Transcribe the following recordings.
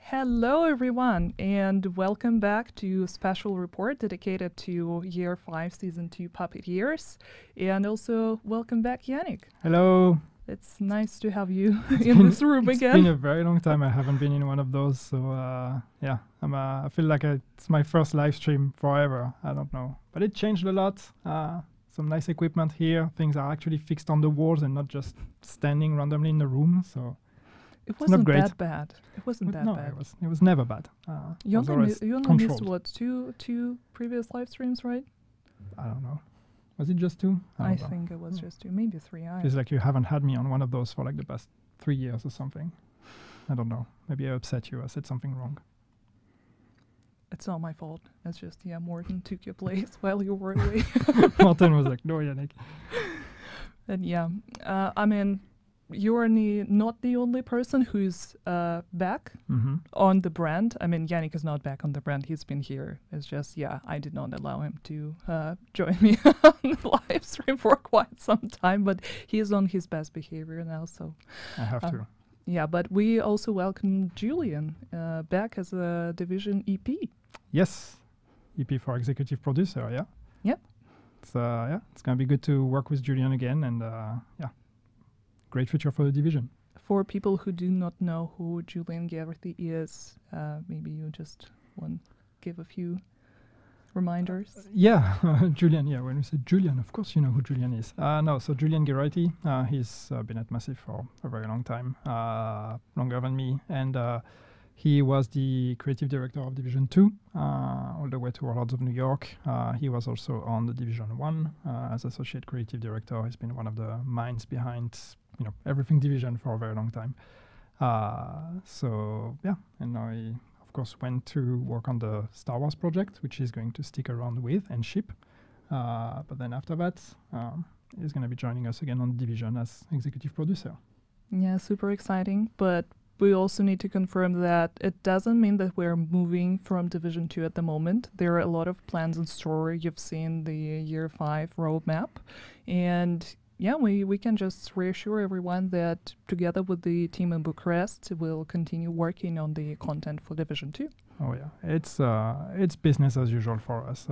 Hello everyone, and welcome back to a special report dedicated to Year 5 Season 2 Puppeteers. And also, welcome back Yannick. Hello. It's nice to have you in this room again. It's been a very long time. I haven't been in one of those, so yeah, I feel like it's my first live stream forever. I don't know, but it changed a lot. Some nice equipment here. Things are actually fixed on the walls and not just standing randomly in the room. So it wasn't that bad. It wasn't that bad. No, it was never bad. You only missed what, two previous live streams, right? I don't know. Was it just 2? I think it was just 2, maybe 3. It's like you haven't had me on one of those for like the past 3 years or something. I don't know. Maybe I upset you. I said something wrong. It's not my fault. It's just, Morten took your place while you were away. Morten was like, no, Yannick. And I mean, you are not the only person who's back on the brand. I mean, Yannick is not back on the brand. He's been here. It's just, I did not allow him to join me on the live stream for quite some time, but he's on his best behavior now, so. I have to. Yeah, but we also welcome Julian back as a division EP. Yes, EP for executive producer, yeah. Yep. It's going to be good to work with Julian again, and great future for the division. For people who do not know who Julian Gerthi is, maybe you just want to give a few reminders. Julian, when we say Julian, of course you know who Julian is. So Julian Gerthi, he's been at Massive for a very long time, longer than me, and he was the creative director of Division 2, all the way to Warlords of New York. He was also on the Division 1 as associate creative director. He's been one of the minds behind everything Division for a very long time. And now he, of course, went to work on the Star Wars project, which he's going to stick around with and ship. But then after that, he's going to be joining us again on Division as executive producer. Yeah, super exciting. But we also need to confirm that it doesn't mean that we're moving from Division 2 at the moment. There are a lot of plans in store. You've seen the Year 5 roadmap. And we can just reassure everyone that together with the team in Bucharest, we'll continue working on the content for Division 2. Oh yeah, it's business as usual for us.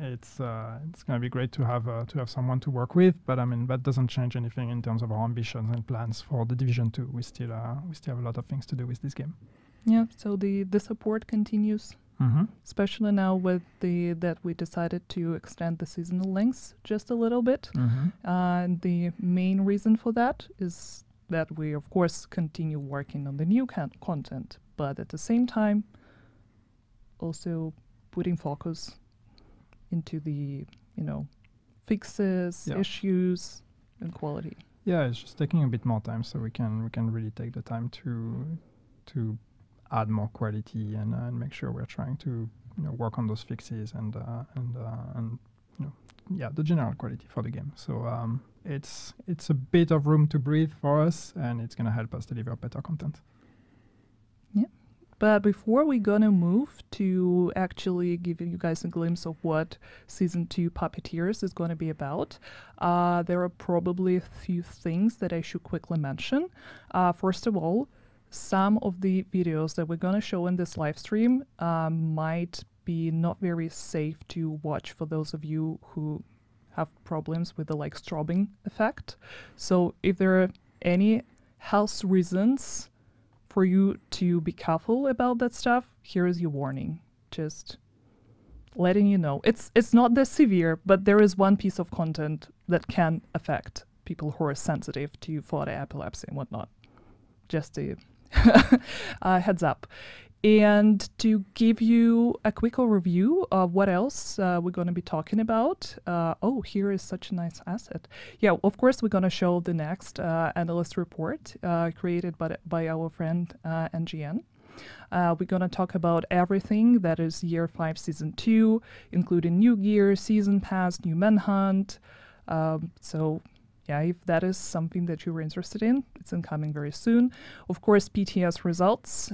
It's going to be great to have someone to work with, but I mean that doesn't change anything in terms of our ambitions and plans for the Division 2. We still have a lot of things to do with this game. Yeah, so the support continues. Especially now with that we decided to extend the seasonal lengths just a little bit. And the main reason for that is that we, of course, continue working on the new content, but at the same time, also putting focus into the, fixes, issues, and quality. Yeah, it's just taking a bit more time, so we can really take the time to add more quality and make sure we're trying to work on those fixes and the general quality for the game. So it's a bit of room to breathe for us, and it's going to help us deliver better content. Yeah, but before we're going to move to actually giving you guys a glimpse of what Season 2 Puppeteers is going to be about, there are probably a few things that I should quickly mention. First of all, some of the videos that we're going to show in this live stream might be not very safe to watch for those of you who have problems with the strobing effect. So if there are any health reasons for you to be careful about that stuff, here is your warning. Just letting you know. It's not that severe, but there is one piece of content that can affect people who are sensitive to fodder epilepsy and whatnot. Just a heads up. And to give you a quick overview of what else we're going to be talking about. Here is such a nice asset. Yeah, of course, we're going to show the next analyst report created by our friend NGN. We're going to talk about everything that is Year 5 Season 2, including new gear, season pass, new manhunt. If that is something that you're interested in, it's incoming very soon. Of course, PTS results,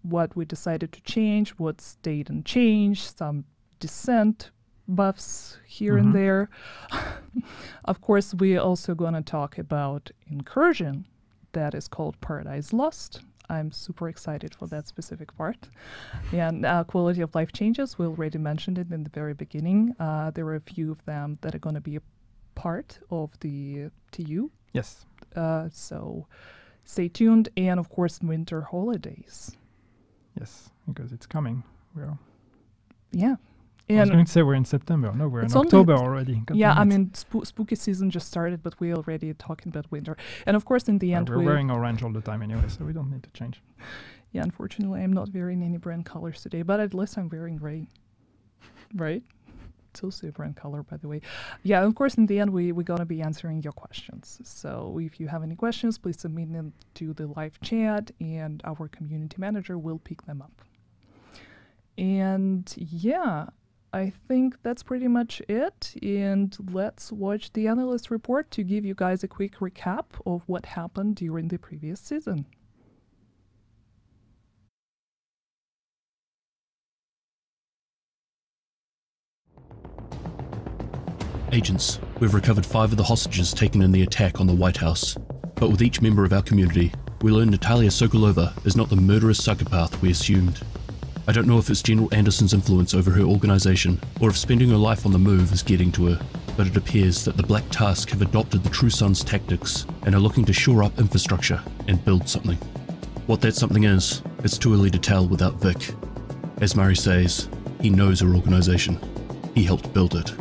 what we decided to change, what stayed unchanged, some descent buffs here and there. Of course, we're also going to talk about Incursion, that is called Paradise Lost. I'm super excited for that specific part. And quality of life changes, we already mentioned it in the very beginning. There are a few of them that are going to be a part of the TU. Yes. So stay tuned. And of course, winter holidays. Yes, because it's coming. Yeah. I was going to say we're in September. No, we're in October already. Yeah, I mean, spooky season just started, but we're already talking about winter. And of course, in the end, we're wearing orange all the time anyway, so we don't need to change. Yeah, unfortunately, I'm not wearing any brand colors today, but at least I'm wearing gray. Right? It's also a brand color, by the way. Yeah, of course, in the end, we're going to be answering your questions. So if you have any questions, please submit them to the live chat, and our community manager will pick them up. And yeah, I think that's pretty much it. And let's watch the analyst report to give you guys a quick recap of what happened during the previous season. Agents, we've recovered 5 of the hostages taken in the attack on the White House. But with each member of our community, we learn Natalia Sokolova is not the murderous psychopath we assumed. I don't know if it's General Anderson's influence over her organization, or if spending her life on the move is getting to her, but it appears that the Black Task have adopted the True Sons tactics and are looking to shore up infrastructure and build something. What that something is, it's too early to tell without Vic. As Murray says, he knows our organization. He helped build it.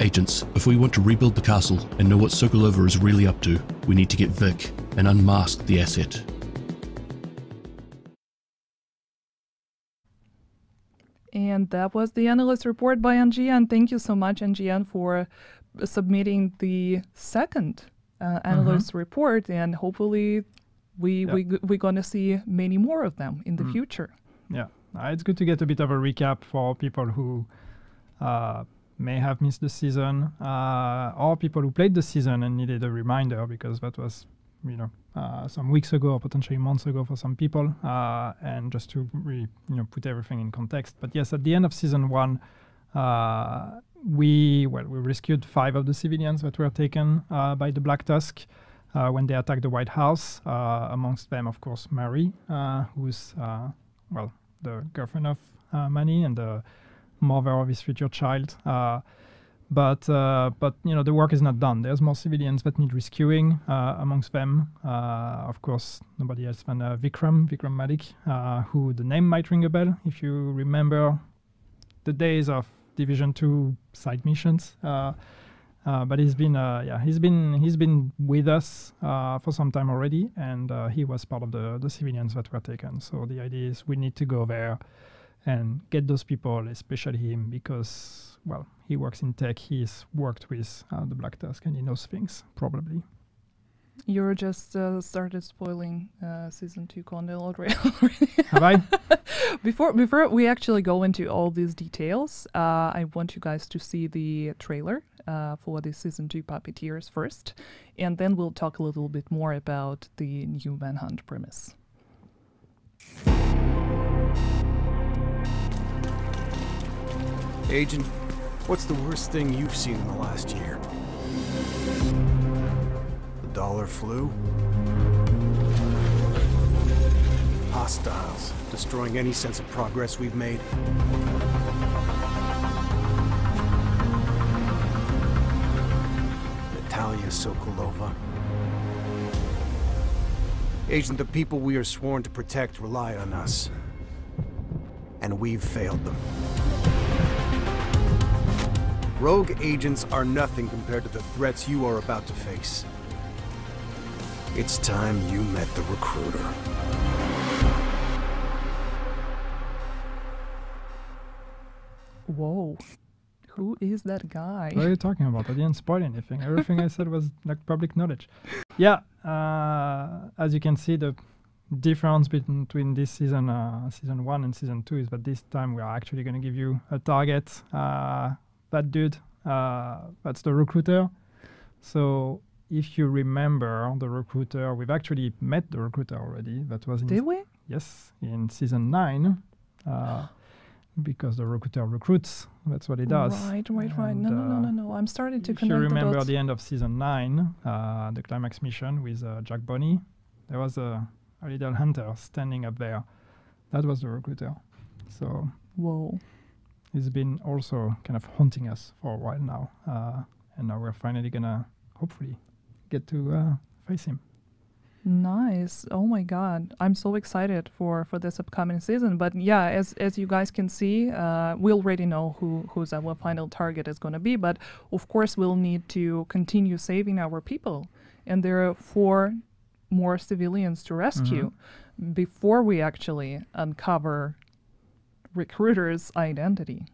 Agents, if we want to rebuild the castle and know what Sokolova is really up to, we need to get Vic and unmask the asset. And that was the analyst report by NGN. Thank you so much, NGN, for submitting the second analyst report. And hopefully we're going to see many more of them in the future. Yeah, it's good to get a bit of a recap for people who may have missed the season, or people who played the season and needed a reminder, because that was, some weeks ago or potentially months ago for some people, and just to put everything in context. But yes, at the end of season 1, we rescued 5 of the civilians that were taken by the Black Tusk when they attacked the White House. Amongst them, of course, Mary, who's the girlfriend of Manny and the mother of his future child. But the work is not done. There's more civilians that need rescuing. Amongst them, of course, nobody else than Vikram Malik, who the name might ring a bell if you remember the days of Division 2 side missions. But he's been with us for some time already, and he was part of the civilians that were taken. So the idea is we need to go there and get those people, especially him, because, he works in tech. He's worked with the Black Tusk, and he knows things, probably. You're just started spoiling season 2 content already. Have I? Before we actually go into all these details, I want you guys to see the trailer for the season 2 Puppeteers first, and then we'll talk a little bit more about the new Manhunt premise. Agent, what's the worst thing you've seen in the last year? The dollar flu? Hostiles, destroying any sense of progress we've made? Natalia Sokolova? Agent, the people we are sworn to protect rely on us. And we've failed them. Rogue agents are nothing compared to the threats you are about to face. It's time you met the recruiter. Whoa. Who is that guy? What are you talking about? I didn't spoil anything. Everything I said was like public knowledge. Yeah, as you can see, the difference between this season 1 and season 2 is that this time we are actually going to give you a target. That dude, that's the recruiter. So if you remember the recruiter, we've actually met the recruiter already. That was Did we? Yes, in season 9. Because the recruiter recruits. That's what he does. Right. No. I'm starting to connect the dots. If you remember at the end of season 9, the climax mission with Jack Bonney, there was a a little hunter standing up there. That was the recruiter. So Whoa. he's been also kind of haunting us for a while now. And now we're finally going to hopefully get to face him. Nice. Oh my god. I'm so excited for this upcoming season. But yeah, as you guys can see, we already know who's our final target is going to be. But of course, we'll need to continue saving our people. And there are 4 more civilians to rescue before we actually uncover recruiter's identity.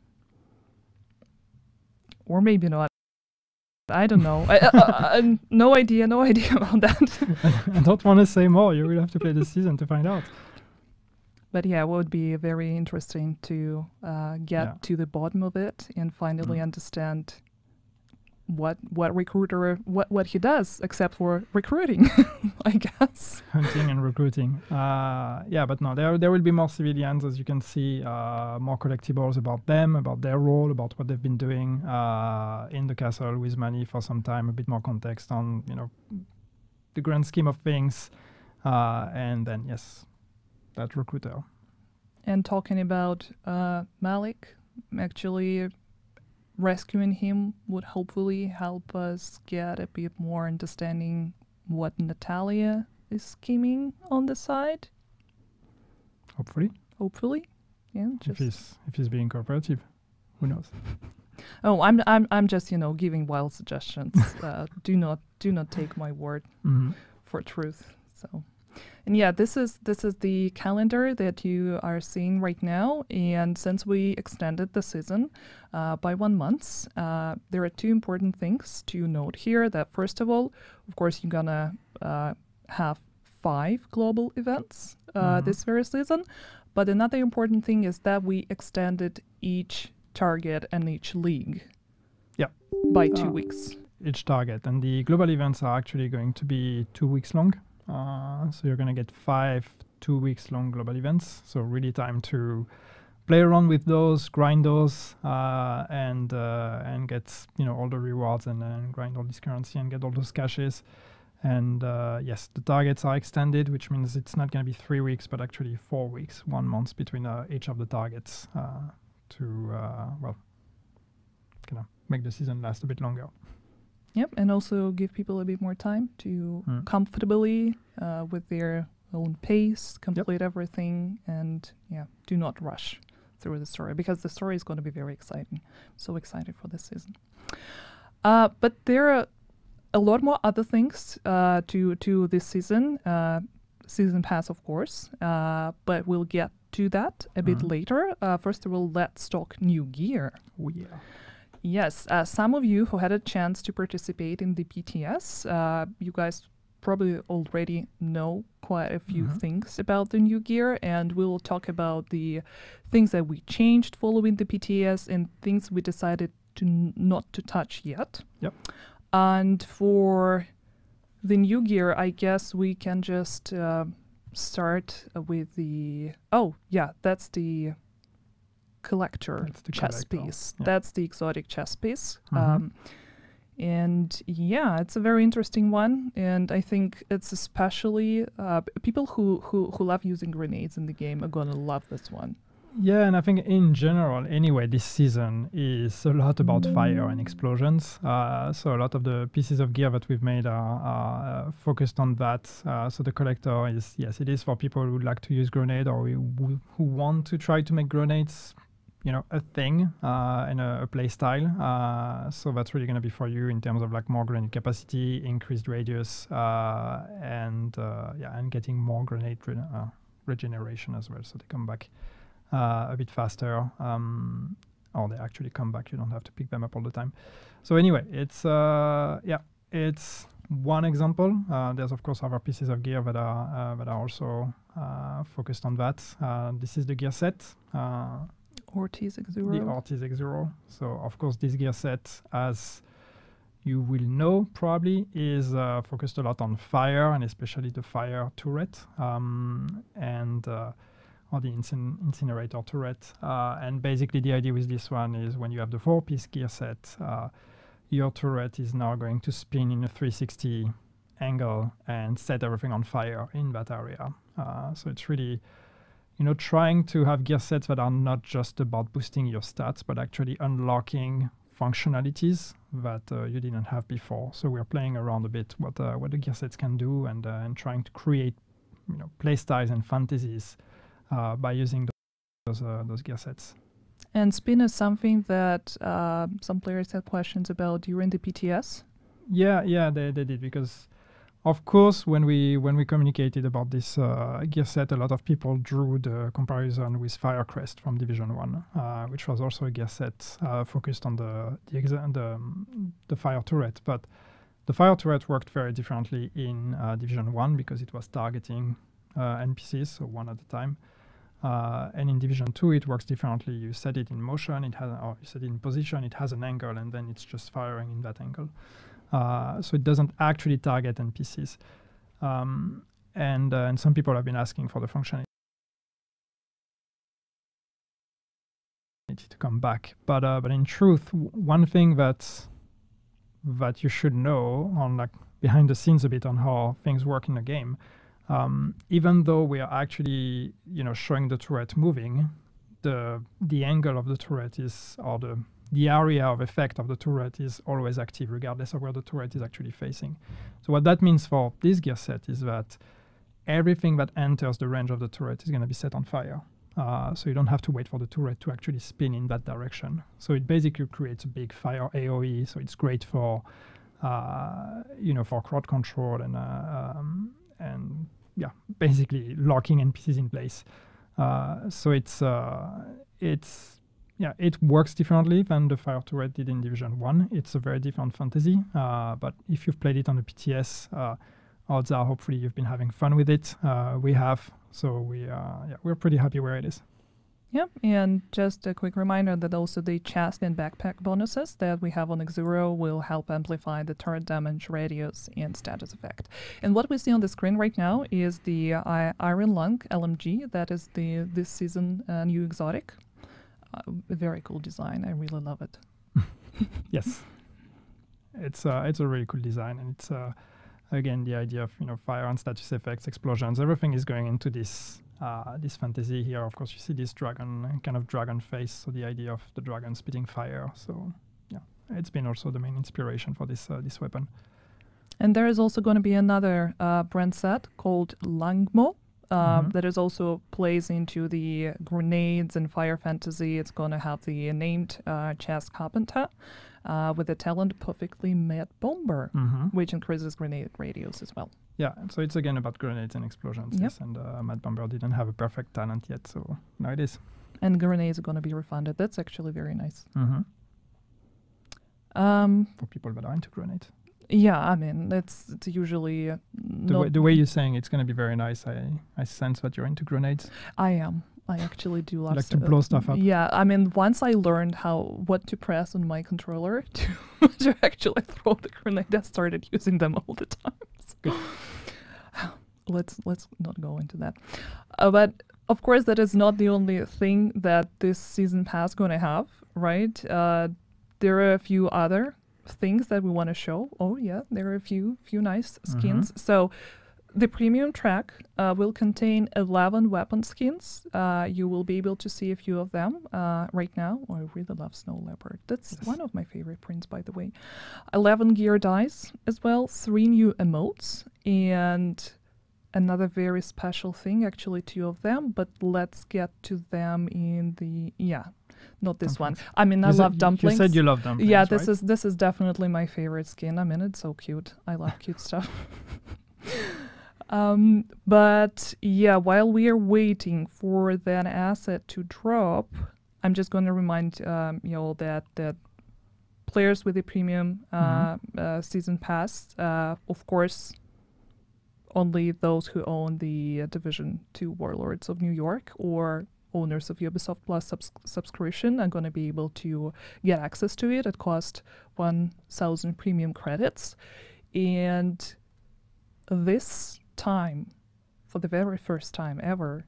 Or maybe not. I don't know. No idea about that. I don't want to say more. You will have to play the season to find out. But yeah, it would be very interesting to get to the bottom of it and finally understand what recruiter what he does, except for recruiting, I guess. Hunting and recruiting. But no, there will be more civilians, as you can see, more collectibles about them, about their role, about what they've been doing in the castle with Manny for some time, a bit more context on, the grand scheme of things. And then, yes, that recruiter. And talking about Malik, actually rescuing him would hopefully help us get a bit more understanding what Natalia is scheming on the side. Hopefully. Yeah. If he's being cooperative, who knows? Oh, I'm just, giving wild suggestions. Do not take my word for truth. So, and yeah, this is the calendar that you are seeing right now. And since we extended the season by 1 month, there are 2 important things to note here. That first of all, of course, you're gonna have 5 global events this very season. But another important thing is that we extended each target and each league by 2 weeks. Each target. And the global events are actually going to be 2 weeks long. So you're going to get 5 2 weeks long global events. So really time to play around with those, grind those, and get all the rewards and grind all this currency and get all those caches. And yes, the targets are extended, which means it's not going to be 3 weeks, but actually 4 weeks, 1 month between each of the targets to make the season last a bit longer. Yep, and also give people a bit more time to comfortably, with their own pace, complete everything, and do not rush through the story, because the story is going to be very exciting. So excited for this season. But there are a lot more other things to this season. Season pass, of course, but we'll get to that a bit later. First of all, let's talk new gear. Oh, yeah. Yes, some of you who had a chance to participate in the PTS, you guys probably already know quite a few things about the new gear, and we'll talk about the things that we changed following the PTS and things we decided to not to touch yet. Yep. And for the new gear, I guess we can just start with the... Oh, yeah, that's the collector chess piece. Yeah. That's the exotic chess piece. And yeah, it's a very interesting one. And I think it's especially people who love using grenades in the game are going to love this one. Yeah, and I think in general, anyway, this season is a lot about fire and explosions. So a lot of the pieces of gear that we've made are focused on that. So the collector is, yes, it is for people who like to use grenade or who want to try to make grenades, a thing and a play style. So that's really going to be for you in terms of like more grenade capacity, increased radius, and getting more grenade regeneration as well. So they come back a bit faster, or they actually come back. You don't have to pick them up all the time. So anyway, it's one example. There's of course other pieces of gear that are also focused on that. This is the gear set. Ortiz X0. The Ortiz X0. So of course this gear set, as you will know probably, is focused a lot on fire, and especially the fire turret or the incinerator turret. And basically the idea with this one is when you have the 4-piece gear set, your turret is now going to spin in a 360 angle and set everything on fire in that area. So it's really, trying to have gear sets that are not just about boosting your stats, but actually unlocking functionalities that you didn't have before. So we're playing around a bit what the gear sets can do, and trying to create, play styles and fantasies by using those gear sets. And spin is something that some players had questions about during the PTS. Yeah, they did, because of course when we communicated about this gear set, a lot of people drew the comparison with Firecrest from Division 1, which was also a gear set focused on the fire turret. But the fire turret worked very differently in Division 1 because it was targeting NPCs, so one at a time. And in Division 2, it works differently. You set it in motion, or you set it in position, it has an angle, and then it's just firing in that angle. So it doesn't actually target NPCs. And some people have been asking for the functionality to come back. But in truth, one thing that you should know on behind the scenes a bit on how things work in a game, even though we are actually showing the turret moving, the angle of the turret is, or the area of effect of the turret is always active regardless of where the turret is actually facing. So what that means for this gear set is that everything that enters the range of the turret is going to be set on fire. So you don't have to wait for the turret to actually spin in that direction. So it basically creates a big fire AoE. So it's great for for crowd control and basically locking NPCs in place. So it works differently than the fire turret did in Division 1. It's a very different fantasy, but if you've played it on the PTS, odds are hopefully you've been having fun with it. We have, so we're pretty happy where it is. Yep, and just a quick reminder that also the chest and backpack bonuses that we have on X0 will help amplify the turret damage, radius, and status effect. And what we see on the screen right now is the Iron Lung LMG. That is this season new exotic. A very cool design. I really love it. Yes, it's a really cool design, and it's again the idea of fire and status effects, explosions. Everything is going into this fantasy here. Of course, you see this dragon face, so the idea of the dragon spitting fire. So yeah, it's been also the main inspiration for this weapon. And there is also going to be another brand set called Langmo. That is also plays into the grenades and fire fantasy. It's going to have the named chest carpenter with the talent perfectly made bomber, which increases grenade radius as well. Yeah, so it's again about grenades and explosions. Yep. Yes, and Mad Bomber didn't have a perfect talent yet, so now it is. And grenades are going to be refunded. That's actually very nice. For people that are into grenades. Yeah, I mean, it's usually the way you're saying it's going to be very nice. I sense that you're into grenades. I am. I actually do love like to blow stuff up. Yeah, I mean, once I learned what to press on my controller to actually throw the grenade, I started using them all the time. Good. Let's not go into that. But of course, that is not the only thing that this season pass going to have, right? There are a few other things that we want to show. Oh yeah, there are a few nice skins. So the premium track will contain 11 weapon skins. You will be able to see a few of them right now. Oh, I really love Snow Leopard. That's one of my favorite prints, by the way. 11 gear dice as well, 3 new emotes, and another very special thing, actually 2 of them, but let's get to them in the, not this one. I mean, I love dumplings. You said you love dumplings, yeah, right? This is definitely my favorite skin. I mean, it's so cute. I love cute stuff. But yeah, while we are waiting for that asset to drop, I'm just going to remind you all that players with the premium season pass, of course, only those who own the Division 2 Warlords of New York or owners of Ubisoft Plus subscription are going to be able to get access to it. It costs 1,000 premium credits. And this time, for the very first time ever,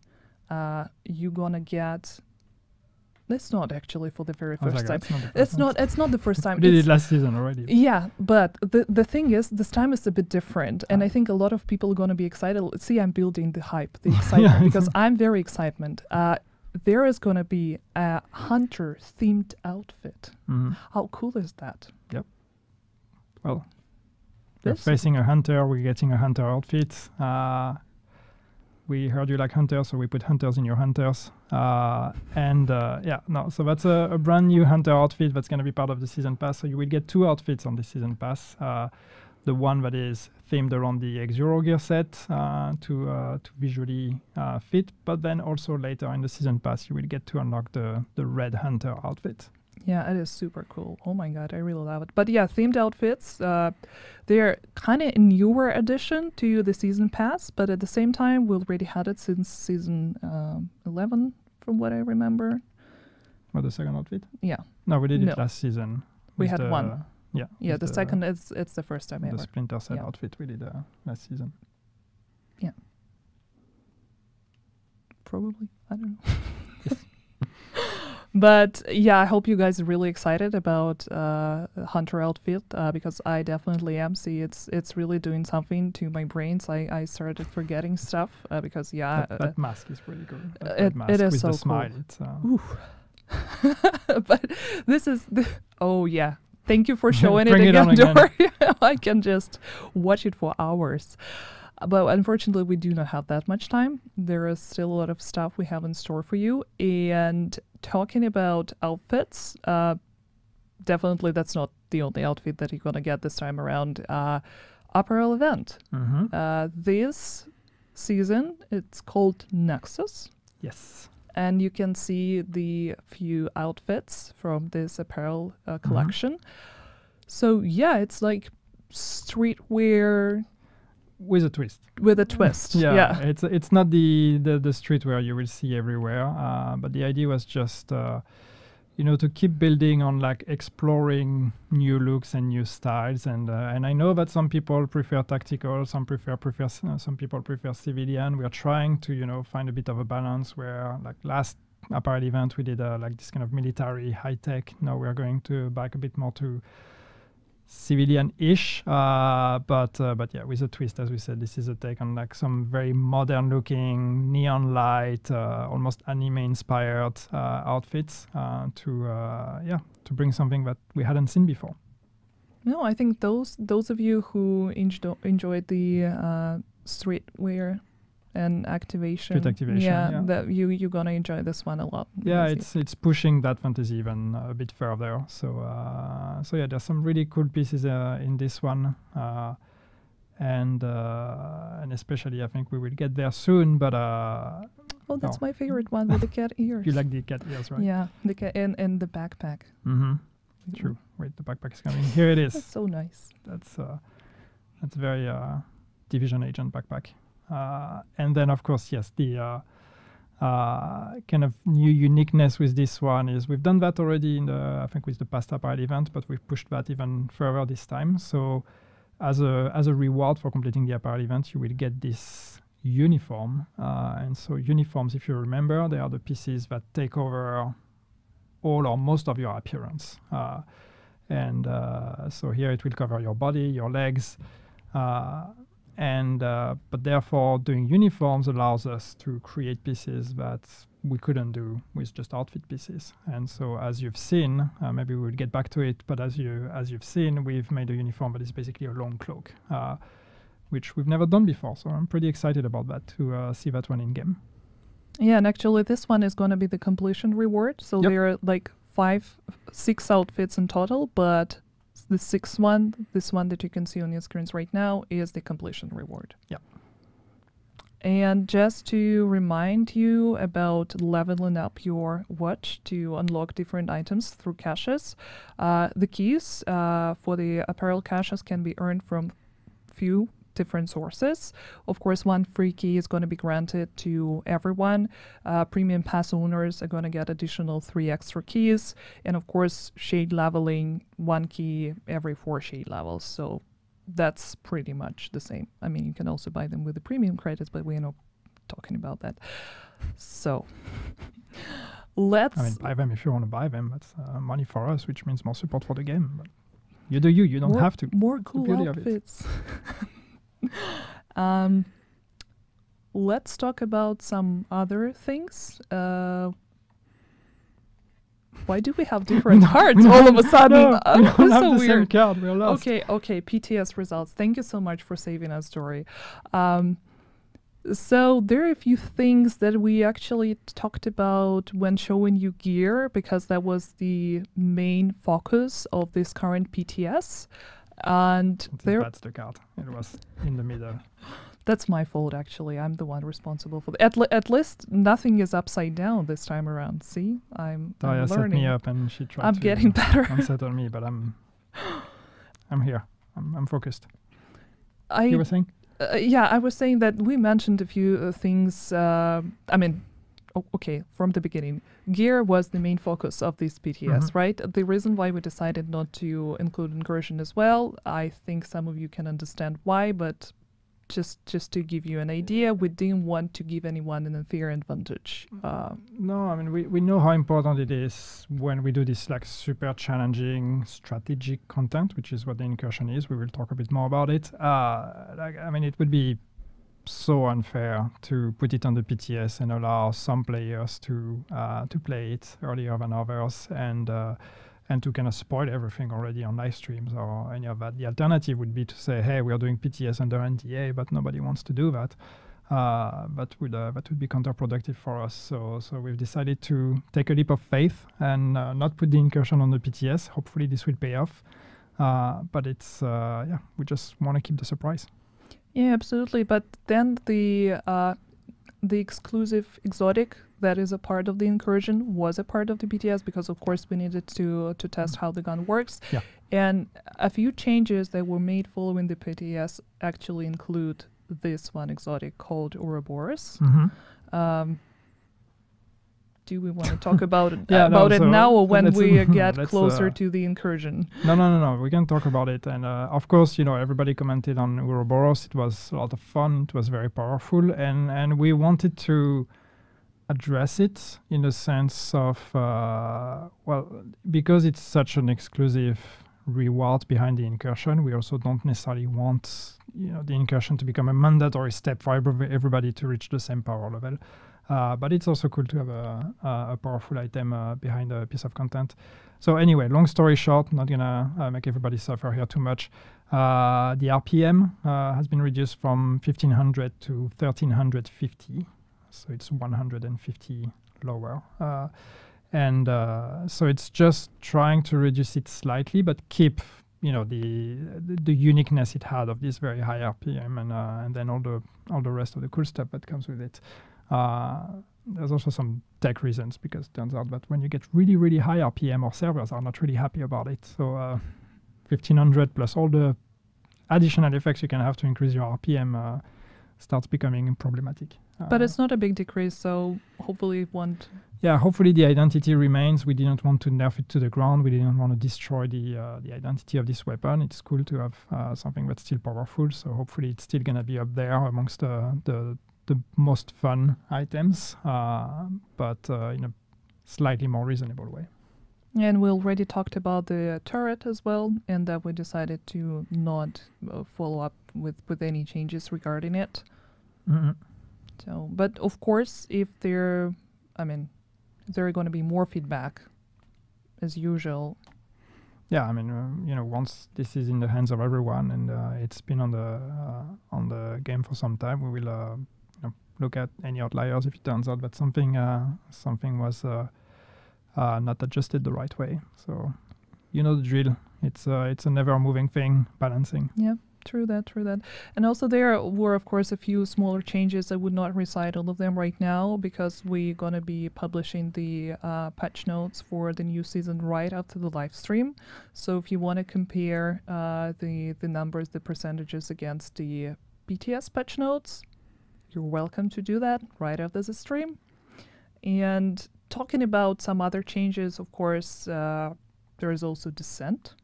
you're going to get It's not actually for the very I was first like, time. "That's not the first time." It's not the first time. We did It's- it last season already. Yeah, but the thing is, this time is a bit different, and Ah. I think a lot of people are going to be excited. See, I'm building the hype, the excitement, because I'm very excitement. There is going to be a hunter-themed outfit. Mhm. How cool is that? Well, we're This- facing a hunter. We're getting a hunter outfit. We heard you like hunters, so we put hunters in your hunters. So that's a brand new hunter outfit that's going to be part of the season pass. So you will get 2 outfits on the season pass. The one that is themed around the X-Euro gear set to visually fit, but then also later in the season pass you will get to unlock the red hunter outfit. Yeah, it is super cool. Oh my god, I really love it. But yeah, themed outfits, they're kind of a newer addition to the season pass, but at the same time, we already had it since season 11, from what I remember. Or the second outfit? Yeah, No, we did No. it last season. we with had the- one. Yeah. Yeah, with the second, it's the first time the ever. Splinter Cell Yeah. outfit we did last season. Probably. I don't know. But yeah, I hope you guys are really excited about Hunter outfit because I definitely am. See, it's really doing something to my brains. I started forgetting stuff because That mask is pretty cool. That it- red mask it is with so the smile. cool. It's, but this is oh yeah. Thank you for showing it Bring it again, on again. Dory. I can just watch it for hours. But unfortunately, we do not have that much time. There is still a lot of stuff we have in store for you. And talking about outfits, definitely that's not the only outfit that you're going to get this time around. Apparel event. This season, it's called Nexus. Yes. And you can see the few outfits from this apparel collection. So yeah, it's like streetwear With a twist. with a twist. Yeah. It's not the streetwear you will see everywhere, but the idea was just to keep building on like exploring new looks and new styles, and I know that some people prefer tactical, some people prefer civilian. We are trying to find a bit of a balance where like last apparel event we did like this kind of military high tech. Now we are going to back a bit more to civilian-ish, but yeah, with a twist, as we said. This is a take on like some very modern-looking neon light, almost anime-inspired outfits to bring something that we hadn't seen before. No, I think those of you who enjoyed the streetwear and activation, Street activation, yeah. that you're gonna enjoy this one a lot. Yeah, Because it's pushing that fantasy even a bit further. So yeah, there's some really cool pieces in this one, and especially I think we will get there soon. But oh, that's my favorite one with the cat ears. you like the cat ears, right? Yeah, the cat and the backpack. Mm-hmm. True. Wait, the backpack is coming. Here it is. That's so nice. That's very Division Agent backpack. And then, of course, yes, the kind of new uniqueness with this one is we've done that already I think with the past apparel event, but we've pushed that even further this time. So as a reward for completing the apparel event, you will get this uniform. And so uniforms, if you remember, they are the pieces that take over all or most of your appearance. So here it will cover your body, your legs, but therefore doing uniforms allows us to create pieces that we couldn't do with just outfit pieces. And so as you've seen, maybe we'll get back to it, but as you've seen, we've made a uniform that is basically a long cloak, which we've never done before. So I'm pretty excited about that to see that one in game. Yeah, and actually this one is going to be the completion reward. So Yep. there are like 6 outfits in total, but the 6th one, this one that you can see on your screens right now, is the completion reward. Yep. And just to remind you about leveling up your watch to unlock different items through caches, the keys for the apparel caches can be earned from few different sources. Of course, one free key is going to be granted to everyone. Premium pass owners are going to get additional 3 extra keys. And of course, shade leveling, 1 key every 4 shade levels. So that's pretty much the same. I mean, you can also buy them with the premium credits, but we're not talking about that. So let's... I mean, buy them if you want to buy them. That's money for us, which means more support for the game. But you do you. You don't have to. More cool outfits. Let's talk about some other things. Why do we have different cards all of a sudden? No, we don't have so the weird. same card. We're lost. Okay. PTS results. Thank you so much for saving us, Dory. So there are a few things that we actually talked about when showing you gear, because that was the main focus of this current PTS. And that's the card. It was in the middle. That's my fault, actually. I'm the one responsible for at least nothing is upside down this time around. See, I'm Daya set learning. me up, and she tried to getting better. unsettle me, but I'm here. I'm focused. You were saying? Yeah, I was saying that we mentioned a few things. Okay, from the beginning, gear was the main focus of this PTS, right? The reason why we decided not to include incursion as well, I think some of you can understand why, but just to give you an idea, we didn't want to give anyone an unfair advantage. No, I mean, we know how important it is when we do this like super challenging strategic content, which is what the incursion is. We will talk a bit more about it. It would be so unfair to put it on the PTS and allow some players to play it earlier than others, and to kind of spoil everything already on live streams or any of that. The alternative would be to say, hey, we are doing PTS under NDA, but nobody wants to do that. That would be counterproductive for us. So we've decided to take a leap of faith and not put the incursion on the PTS. Hopefully this will pay off. But it's, we just want to keep the surprise. Yeah, absolutely. But then the exclusive exotic that is a part of the incursion was a part of the PTS, because of course we needed to test how the gun works. Yeah. And a few changes that were made following the PTS actually include this one exotic called Ouroboros. Do we want to talk about it now, or when we get closer to the incursion? No. We can talk about it. And of course, everybody commented on Ouroboros. It was a lot of fun. It was very powerful. And we wanted to address it in the sense of, because it's such an exclusive reward behind the incursion, we also don't necessarily want the incursion to become a mandatory step for everybody to reach the same power level. But it's also cool to have a powerful item behind a piece of content. So anyway, long story short, not gonna make everybody suffer here too much. The RPM has been reduced from 1500 to 1350. So it's 150 lower. So it's just trying to reduce it slightly, but keep the uniqueness it had of this very high RPM, and then all the rest of the cool stuff that comes with it. There's also some tech reasons, because it turns out that when you get really, really high RPM, our servers are not really happy about it. So 1500 plus all the additional effects you can have to increase your RPM starts becoming problematic. But it's not a big decrease, so hopefully it won't. Yeah, hopefully the identity remains. We didn't want to nerf it to the ground. We didn't want to destroy the identity of this weapon. It's cool to have something that's still powerful. So hopefully it's still going to be up there amongst the most fun items, but in a slightly more reasonable way. And we already talked about the turret as well, and that we decided to not follow up with any changes regarding it. So, but of course, if there are going to be more feedback, as usual. Yeah, once this is in the hands of everyone and it's been on the game for some time, we will look at any outliers if it turns out that something was not adjusted the right way. So, the drill. It's a never-moving thing, balancing. Yeah. True that. And also there were, of course, a few smaller changes. I would not recite all of them right now, because we're going to be publishing the patch notes for the new season right after the live stream. So if you want to compare the numbers, the percentages against the BTS patch notes, you're welcome to do that right after the stream. And talking about some other changes, of course, there is also Descent.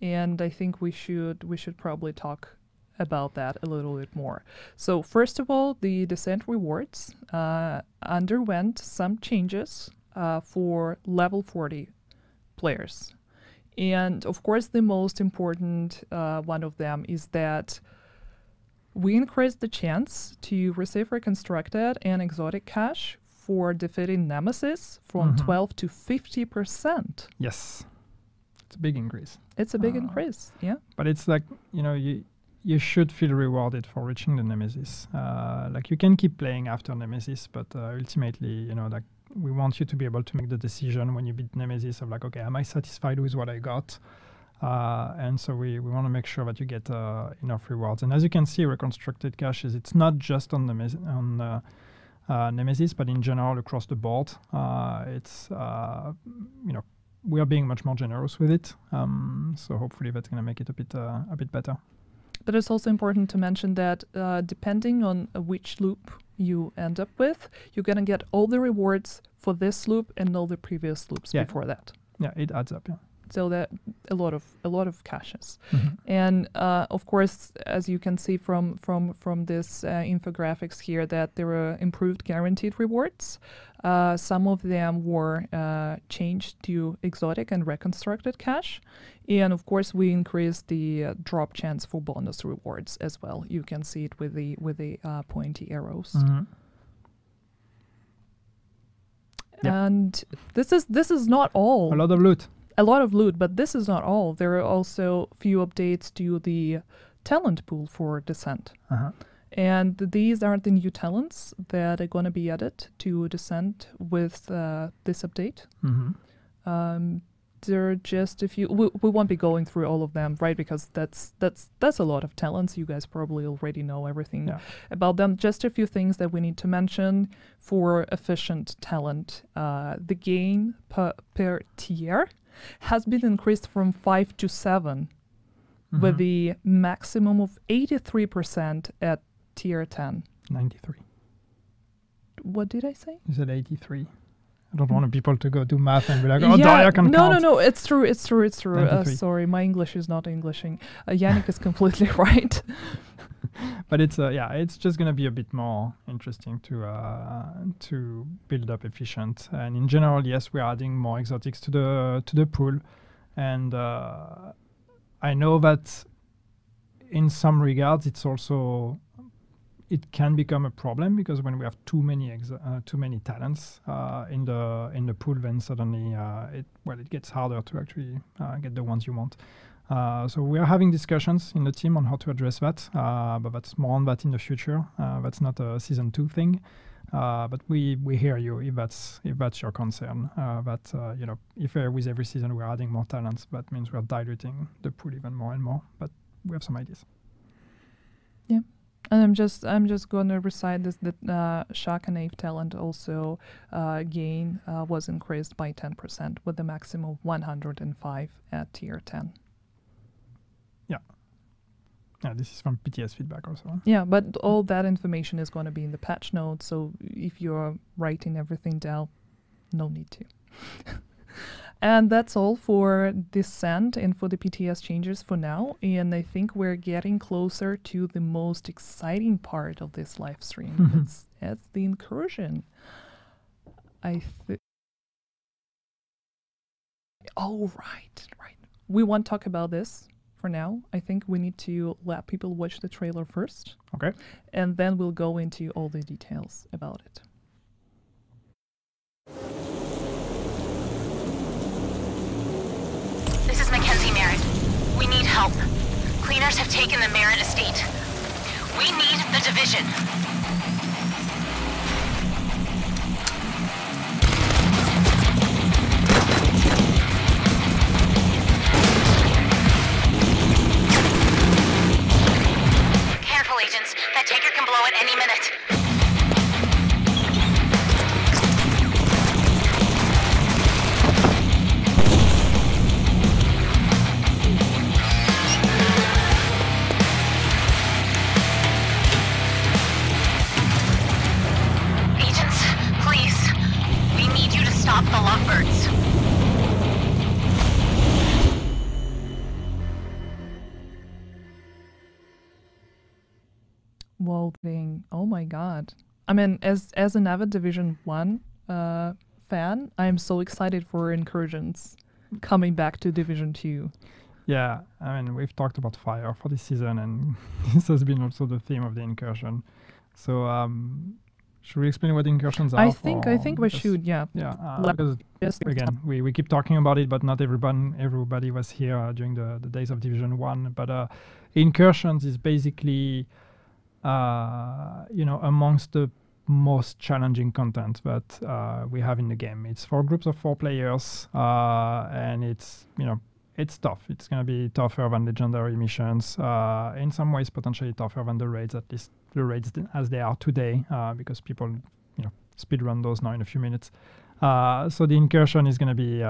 And I think we should probably talk about that a little bit more. So first of all, the descent rewards underwent some changes for level 40 players. And of course, the most important one of them is that we increased the chance to receive reconstructed and exotic cash for defeating Nemesis from 12 to 50%. Yes. It's a big increase. It's a big increase, yeah. But it's like, you should feel rewarded for reaching the Nemesis. Like you can keep playing after Nemesis, but ultimately, like we want you to be able to make the decision when you beat Nemesis of like, okay, am I satisfied with what I got? And so we want to make sure that you get enough rewards. And as you can see, reconstructed caches, it's not just on Nemesis, but in general across the board. It's, we are being much more generous with it. So hopefully that's going to make it a bit better. But it's also important to mention that depending on which loop you end up with, you're going to get all the rewards for this loop and all the previous loops before that. Yeah, it adds up, yeah. So that a lot of caches. And of course, as you can see from this infographics here, that there were improved guaranteed rewards. Some of them were changed to exotic and reconstructed cache. And of course, we increased the drop chance for bonus rewards as well. You can see it with the pointy arrows. And this is not all. A lot of loot. A lot of loot, but this is not all. There are also few updates to the talent pool for Descent. And these are the new talents that are going to be added to Descent with this update. There are just a few. We won't be going through all of them, right? Because that's a lot of talents. You guys probably already know everything about them. Just a few things that we need to mention for efficient talent. The gain per tier has been increased from 5 to 7, with the maximum of 83% at tier 10. 93. What did I say? You said 83. I don't want people to go do math and be like, oh, Daria can count. No, it's true. Sorry, my English is not Englishing. Yannick is completely right. But it's it's just going to be a bit more interesting to build up efficient. And in general, yes, we're adding more exotics to the pool. And I know that in some regards, it can become a problem, because when we have too many talents in the pool, then suddenly it gets harder to actually get the ones you want. So we are having discussions in the team on how to address that, but that's more on that in the future. That's not a season 2 thing, but we hear you if that's your concern. If with every season we're adding more talents, that means we're diluting the pool even more and more. But we have some ideas. Yeah. And I'm just going to recite this, that Shock and Ave talent also gain was increased by 10%, with the maximum of 105 at tier 10. Yeah, this is from PTS feedback also. Yeah, but all that information is going to be in the patch notes, so if you're writing everything down, no need to. And that's all for Descent and for the PTS changes for now. And I think we're getting closer to the most exciting part of this live stream. It's the incursion. Oh, right. We won't talk about this for now. I think we need to let people watch the trailer first. Okay. And then we'll go into all the details about it. This is Mackenzie Merritt. We need help. Cleaners have taken the Merritt estate. We need the division. Careful, agents. That tanker can blow at any minute. hoping. Oh my god! I mean, as an avid Division 1 fan, I'm so excited for incursions coming back to Division 2. Yeah, I mean, we've talked about fire for this season, and this has been also the theme of the incursion. So, should we explain what incursions are? I think we should. Yeah. Yeah, Let- because Just again, we keep talking about it, but not everybody was here during the days of Division 1. But incursions is basically, amongst the most challenging content that we have in the game. It's for groups of 4 players, and it's tough. It's going to be tougher than legendary missions. In some ways, potentially tougher than the raids, at least the raids as they are today, because people, speedrun those now in a few minutes. So the incursion is going to be,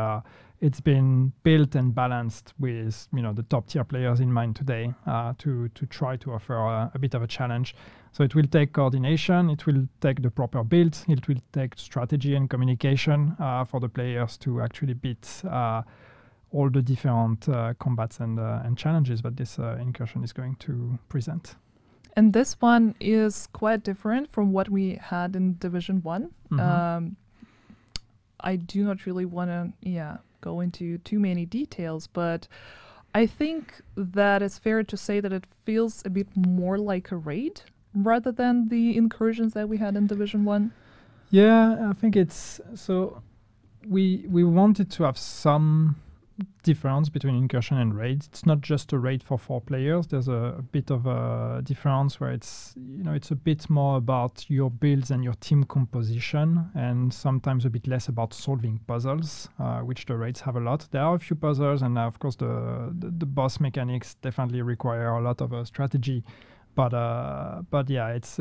it's been built and balanced with, the top tier players in mind today, to try to offer a bit of a challenge. So it will take coordination, it will take the proper build, it will take strategy and communication for the players to actually beat all the different combats and challenges that this incursion is going to present. And this one is quite different from what we had in Division 1. Mm-hmm. I do not really want to go into too many details, but I think that it's fair to say that it feels a bit more like a raid rather than the incursions that we had in Division 1. Yeah, I think it's so we wanted to have some difference between incursion and raid. It's not just a raid for 4 players. There's a bit of a difference where it's a bit more about your builds and your team composition, and sometimes a bit less about solving puzzles, which the raids have a lot. There are a few puzzles, and of course the boss mechanics definitely require a lot of strategy. But yeah, it's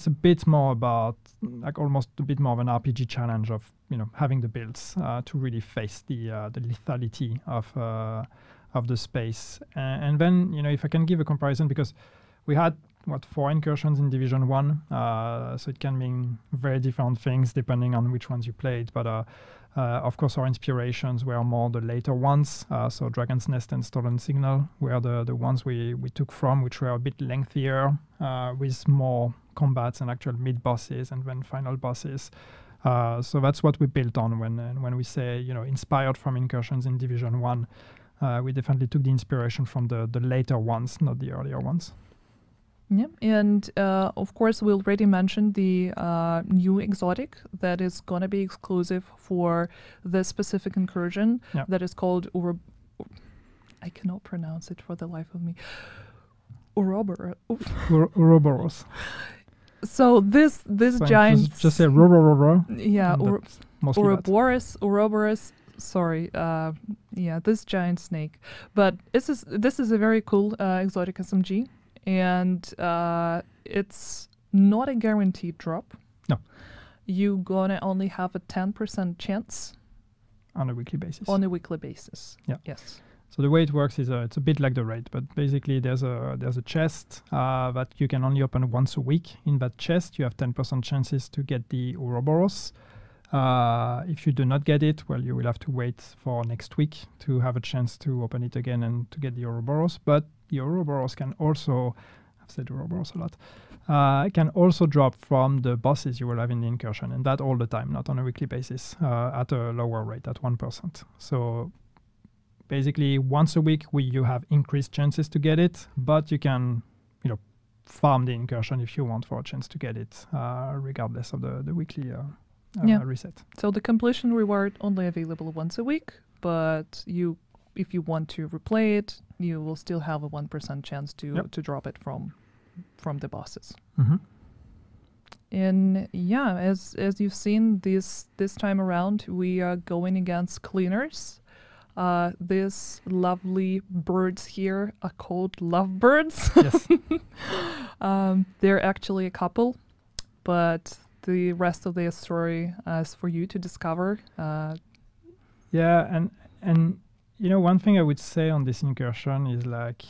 a bit more about, like, almost a bit more of an RPG challenge of having the builds to really face the lethality of the space. And then if I can give a comparison, because we had 4 incursions in Division 1, so it can mean very different things depending on which ones you played. But of course, our inspirations were more the later ones. So Dragon's Nest and Stolen Signal were the ones we took from, which were a bit lengthier, with more combats and actual mid-bosses and then final bosses. So that's what we built on when we say, inspired from incursions in Division 1. We definitely took the inspiration from the later ones, not the earlier ones. Yeah, and of course we already mentioned the new exotic that is going to be exclusive for this specific incursion. Yeah. That is called I cannot pronounce it for the life of me. Ouroboros. So this So giant just say ro. yeah, Ouroboros. Ouroboros. Sorry, this giant snake. But this is a very cool exotic SMG. And it's not a guaranteed drop. No. You're gonna only have a 10% chance On a weekly basis. Yeah. Yes. So the way it works is it's a bit like the raid, but basically there's a chest that you can only open once a week. In that chest, you have 10% chances to get the Ouroboros. If you do not get it, well, you will have to wait for next week to have a chance to open it again and to get the Ouroboros. But the Ouroboros can also, I've said Ouroboros a lot, can also drop from the bosses you will have in the incursion, and that all the time, not on a weekly basis, at a lower rate, at 1%. So basically, once a week, you have increased chances to get it, but you can, farm the incursion if you want for a chance to get it, regardless of the weekly reset. So the completion reward only available once a week, but if you want to replay it, you will still have a 1% chance to drop it from the bosses. Mm-hmm. And yeah, as you've seen this time around, we are going against cleaners. These lovely birds here are called lovebirds. Yes. They're actually a couple, but the rest of their story is for you to discover. Yeah, and one thing I would say on this incursion is, like,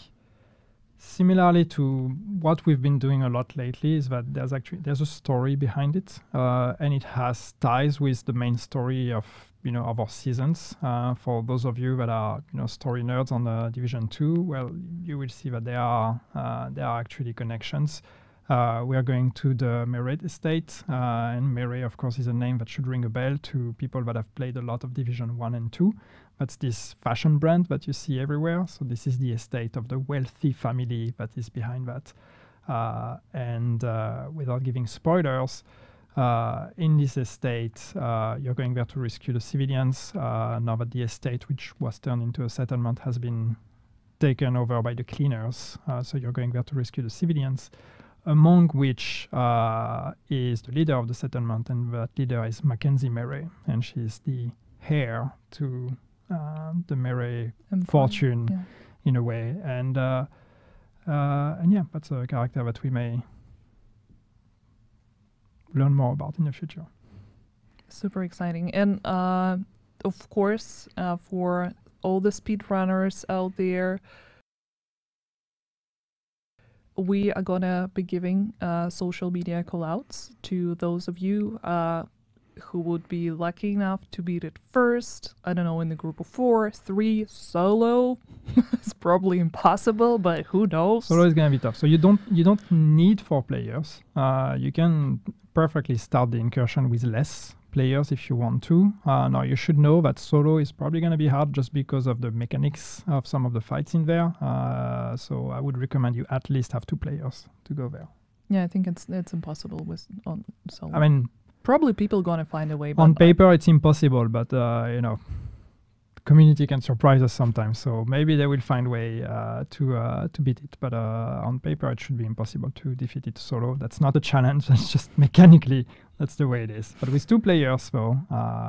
similarly to what we've been doing a lot lately, is that there's a story behind it, and it has ties with the main story of our seasons. For those of you that are story nerds on Division 2, well, you will see that there are actually connections. We are going to the Meret estate, and Meret, of course, is a name that should ring a bell to people that have played a lot of Division 1 and 2. That's this fashion brand that you see everywhere. So this is the estate of the wealthy family that is behind that. And without giving spoilers, in this estate, you're going there to rescue the civilians. Now that the estate, which was turned into a settlement, has been taken over by the cleaners. So you're going there to rescue the civilians, among which is the leader of the settlement, and that leader is Mackenzie Meret, and she's the heir to the Meret fortune, in a way. And yeah, that's a character that we may learn more about in the future. Super exciting. And of course, for all the speedrunners out there, we are gonna be giving social media call-outs to those of you who would be lucky enough to beat it first. I don't know, in the group of 4, 3, solo. It's probably impossible, but who knows? Solo is gonna be tough. So you don't need 4 players. You can perfectly start the incursion with less players if you want to. Now you should know that solo is probably going to be hard just because of the mechanics of some of the fights in there. So I would recommend you at least have 2 players to go there. Yeah, I think it's impossible on solo. I mean, probably people gonna find a way. On paper, it's impossible, but you know, the community can surprise us sometimes. So maybe they will find a way to beat it. But on paper, it should be impossible to defeat it solo. That's not a challenge. That's just mechanically, that's the way it is. But with 2 players, though,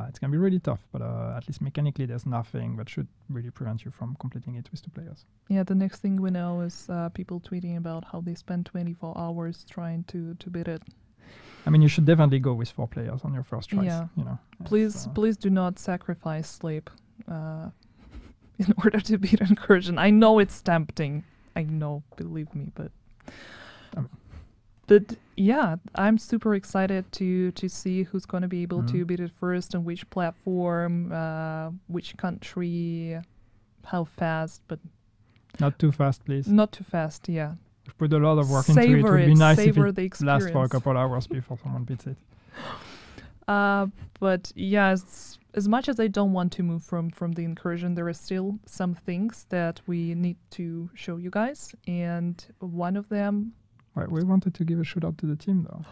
it's gonna be really tough. But at least mechanically, there's nothing that should really prevent you from completing it with 2 players. Yeah, the next thing we know is people tweeting about how they spent 24 hours trying to beat it. I mean, you should definitely go with 4 players on your first try. Yeah. You know, please do not sacrifice sleep in order to beat incursion. I know it's tempting. I know, believe me, but yeah, I'm super excited to see who's going to be able to beat it first, on which platform, which country, how fast, but not too fast, please. Not too fast, yeah. We've put a lot of work into it. It would be nice if it lasts for a couple hours before someone beats it. But yeah, as much as I don't want to move from the incursion, there are still some things that we need to show you guys, and one of them. Right, we wanted to give a shout out to the team, though.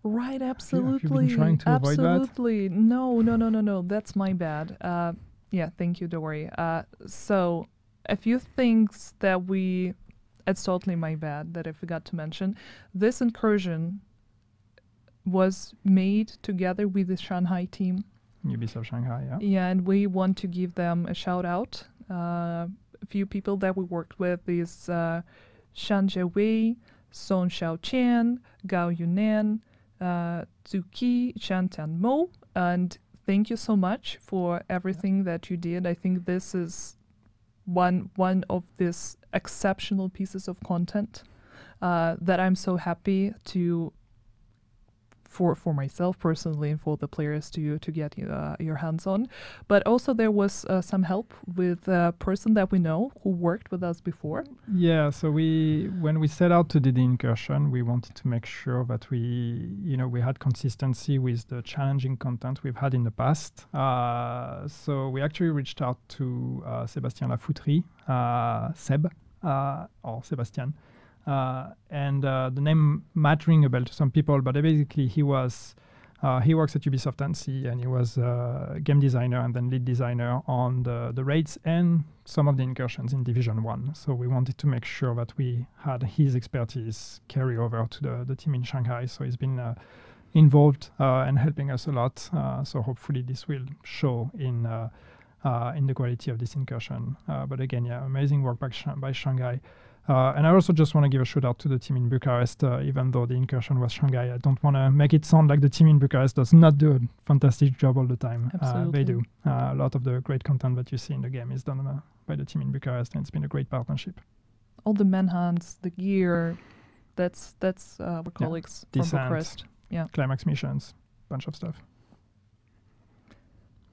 Right, absolutely. Have you been trying to avoid that? Absolutely. No. That's my bad. Yeah, thank you, Dory. So a few things that it's totally my bad that I forgot to mention. This incursion was made together with the Shanghai team. Ubisoft Shanghai, yeah. Yeah, and we want to give them a shout out. A few people that we worked with is Shan Jiawei, Song Xiaoqian, Gao Yunan, Zhu Qi, Shan Tianmo, and thank you so much for everything that you did. I think this is one of these exceptional pieces of content that I'm so happy to for myself personally and for the players to get your hands on. But also there was some help with a person that we know who worked with us before. Yeah, so when we set out to do the incursion, we wanted to make sure that we had consistency with the challenging content we've had in the past. So we actually reached out to Sébastien Lafouterie, Seb, or Sébastien. And the name might ring a bell to some people, but basically he works at Ubisoft Annecy, and he was game designer and then lead designer on the raids and some of the incursions in Division 1. So we wanted to make sure that we had his expertise carry over to the team in Shanghai. So he's been involved and helping us a lot. So hopefully this will show in the quality of this incursion. But again, yeah, amazing work by Shanghai. And I also just want to give a shout out to the team in Bucharest, even though the incursion was Shanghai. I don't want to make it sound like the team in Bucharest does not do a fantastic job all the time. They do. A lot of the great content that you see in the game is done by the team in Bucharest, and it's been a great partnership. All the manhunts, the gear, that's our colleagues from Descent, Bucharest. Yeah. Climax missions, bunch of stuff.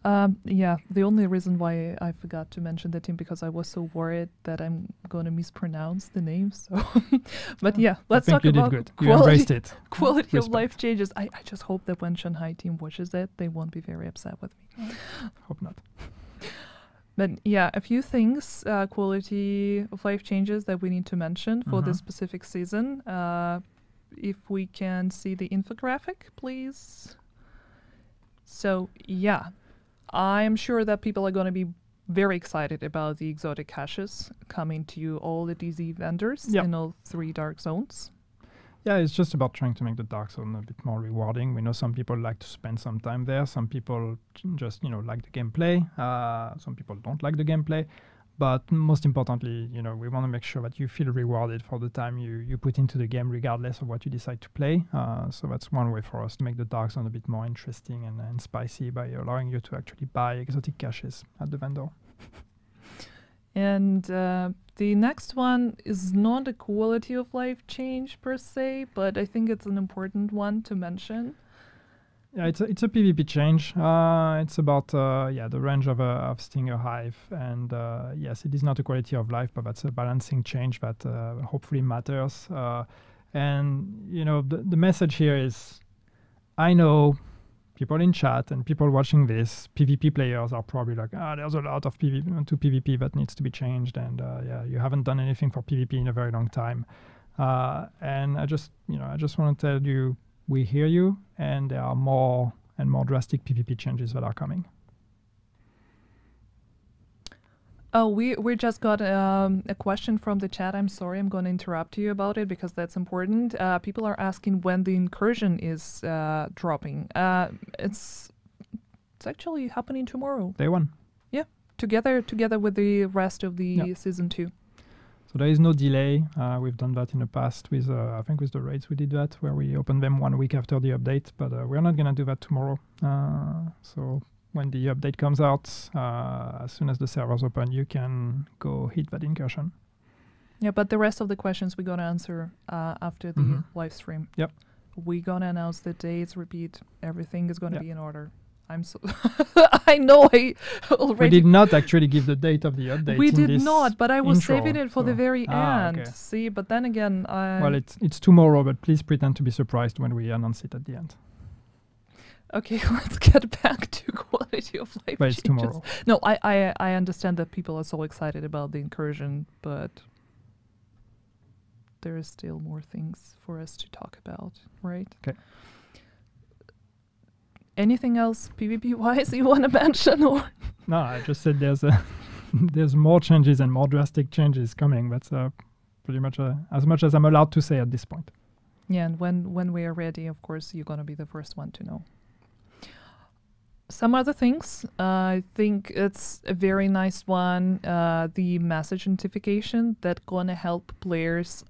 Yeah, the only reason why I forgot to mention the team because I was so worried that I'm going to mispronounce the name. So, but yeah, let's talk about You embraced it. quality of life changes. I just hope that when Shanghai team watches it, they won't be very upset with me. Hope not. But yeah, a few things, quality of life changes that we need to mention for this specific season. If we can see the infographic, please. So yeah, I'm sure that people are going to be very excited about the exotic caches coming to all the DZ vendors in all 3 dark zones. Yeah, it's just about trying to make the dark zone a bit more rewarding. We know some people like to spend some time there. Some people just, like the gameplay. Some people don't like the gameplay. But most importantly, we want to make sure that you feel rewarded for the time you put into the game, regardless of what you decide to play. So that's one way for us to make the dark zone a bit more interesting and spicy by allowing you to actually buy exotic caches at the vendor. And the next one is not a quality of life change per se, but I think it's an important one to mention. Yeah, it's a PvP change. It's about the range of Stinger Hive, and yes, it is not a quality of life, but that's a balancing change that hopefully matters. And the message here is, I know people in chat and people watching this, PvP players are probably like, there's a lot of PvP that needs to be changed, and you haven't done anything for PvP in a very long time. And I just want to tell you, we hear you, and there are more and more drastic PvP changes that are coming. Oh, we just got a question from the chat. I'm sorry, I'm going to interrupt you about it because that's important. People are asking when the incursion is dropping. It's actually happening tomorrow. Day 1. Yeah, together with the rest of the season 2. So there is no delay. We've done that in the past with, I think with the raids we did that, where we opened them 1 week after the update, but we're not going to do that tomorrow. So when the update comes out, as soon as the servers open, you can go hit that incursion. Yeah, but the rest of the questions we're going to answer after the live stream. Yep. We're going to announce the dates, repeat, everything is going to be in order. I'm so I know I already... We did not actually give the date of the update. We did not, but I was intro, saving it for the very end. Okay. See, but then again, well, it's tomorrow, but please pretend to be surprised when we announce it at the end. Okay, let's get back to quality of life But it's changes. tomorrow. No, I understand that people are so excited about the incursion, but there is still more things for us to talk about, right? Okay. Anything else PvP-wise you want to mention? Or? No, I just said there's more changes and more drastic changes coming. That's pretty much as much as I'm allowed to say at this point. Yeah, and when we are ready, of course, you're going to be the first one to know. Some other things, I think it's a very nice one, the message notification that's going to help players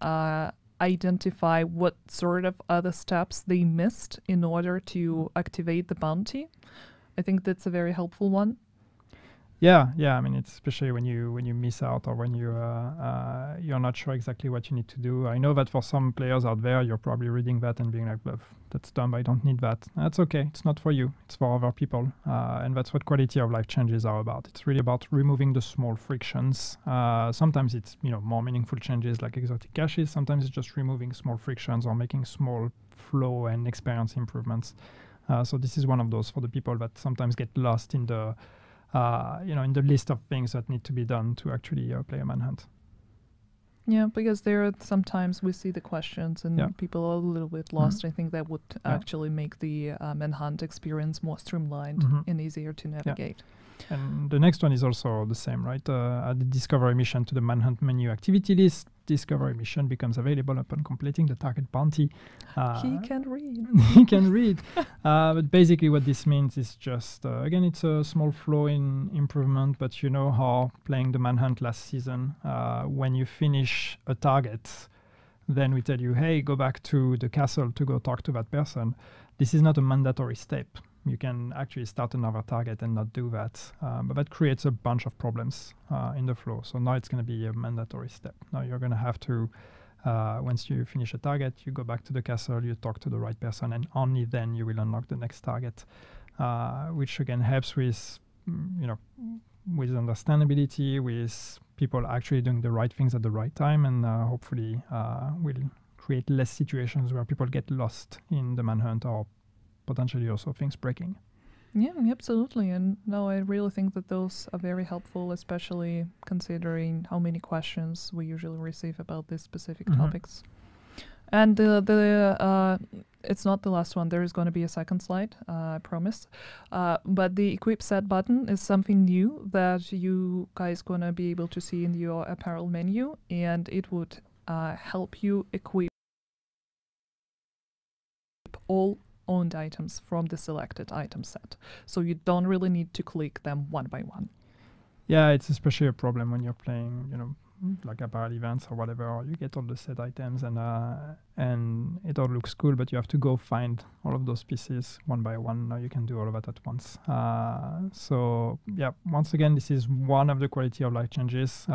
identify what sort of other steps they missed in order to activate the bounty. I think that's a very helpful one. Yeah. I mean, it's especially when you miss out or when you're not sure exactly what you need to do. I know that for some players out there, you're probably reading that and being like, "That's dumb. I don't need that." That's okay. It's not for you. It's for other people, and that's what quality of life changes are about. It's really about removing the small frictions. Sometimes it's more meaningful changes like exotic caches. Sometimes it's just removing small frictions or making small flow and experience improvements. So this is one of those for the people that sometimes get lost in the in the list of things that need to be done to actually play a manhunt. Yeah, because there are sometimes we see the questions and people are a little bit lost. I think that would actually make the manhunt experience more streamlined and easier to navigate. And the next one is also the same, right? Add the discovery mission to the manhunt menu activity list. Discovery mission becomes available upon completing the target bounty. He can read. He can read. But basically what this means is just, again, it's a small flow in improvement, but you know how playing the manhunt last season, when you finish a target, then we tell you, hey, go back to the castle to go talk to that person. This is not a mandatory step. You can actually start another target and not do that. But that creates a bunch of problems in the flow. So now it's going to be a mandatory step. Now you're going to have to, once you finish a target, you go back to the castle, you talk to the right person, and only then you will unlock the next target. which again helps with, with understandability, with people actually doing the right things at the right time, and hopefully will create less situations where people get lost in the manhunt or potentially also things breaking. Yeah, absolutely. And no, I really think that those are very helpful, especially considering how many questions we usually receive about these specific topics. And it's not the last one. There is going to be a second slide, I promise. But the equip set button is something new that you guys going to be able to see in your apparel menu, and it would help you equip all owned items from the selected item set. So you don't really need to click them one by one. Yeah, it's especially a problem when you're playing, like apparel events or whatever, or you get all the set items and it all looks cool, but you have to go find all of those pieces one by one. Now you can do all of that at once. So yeah, once again, this is one of the quality of life changes.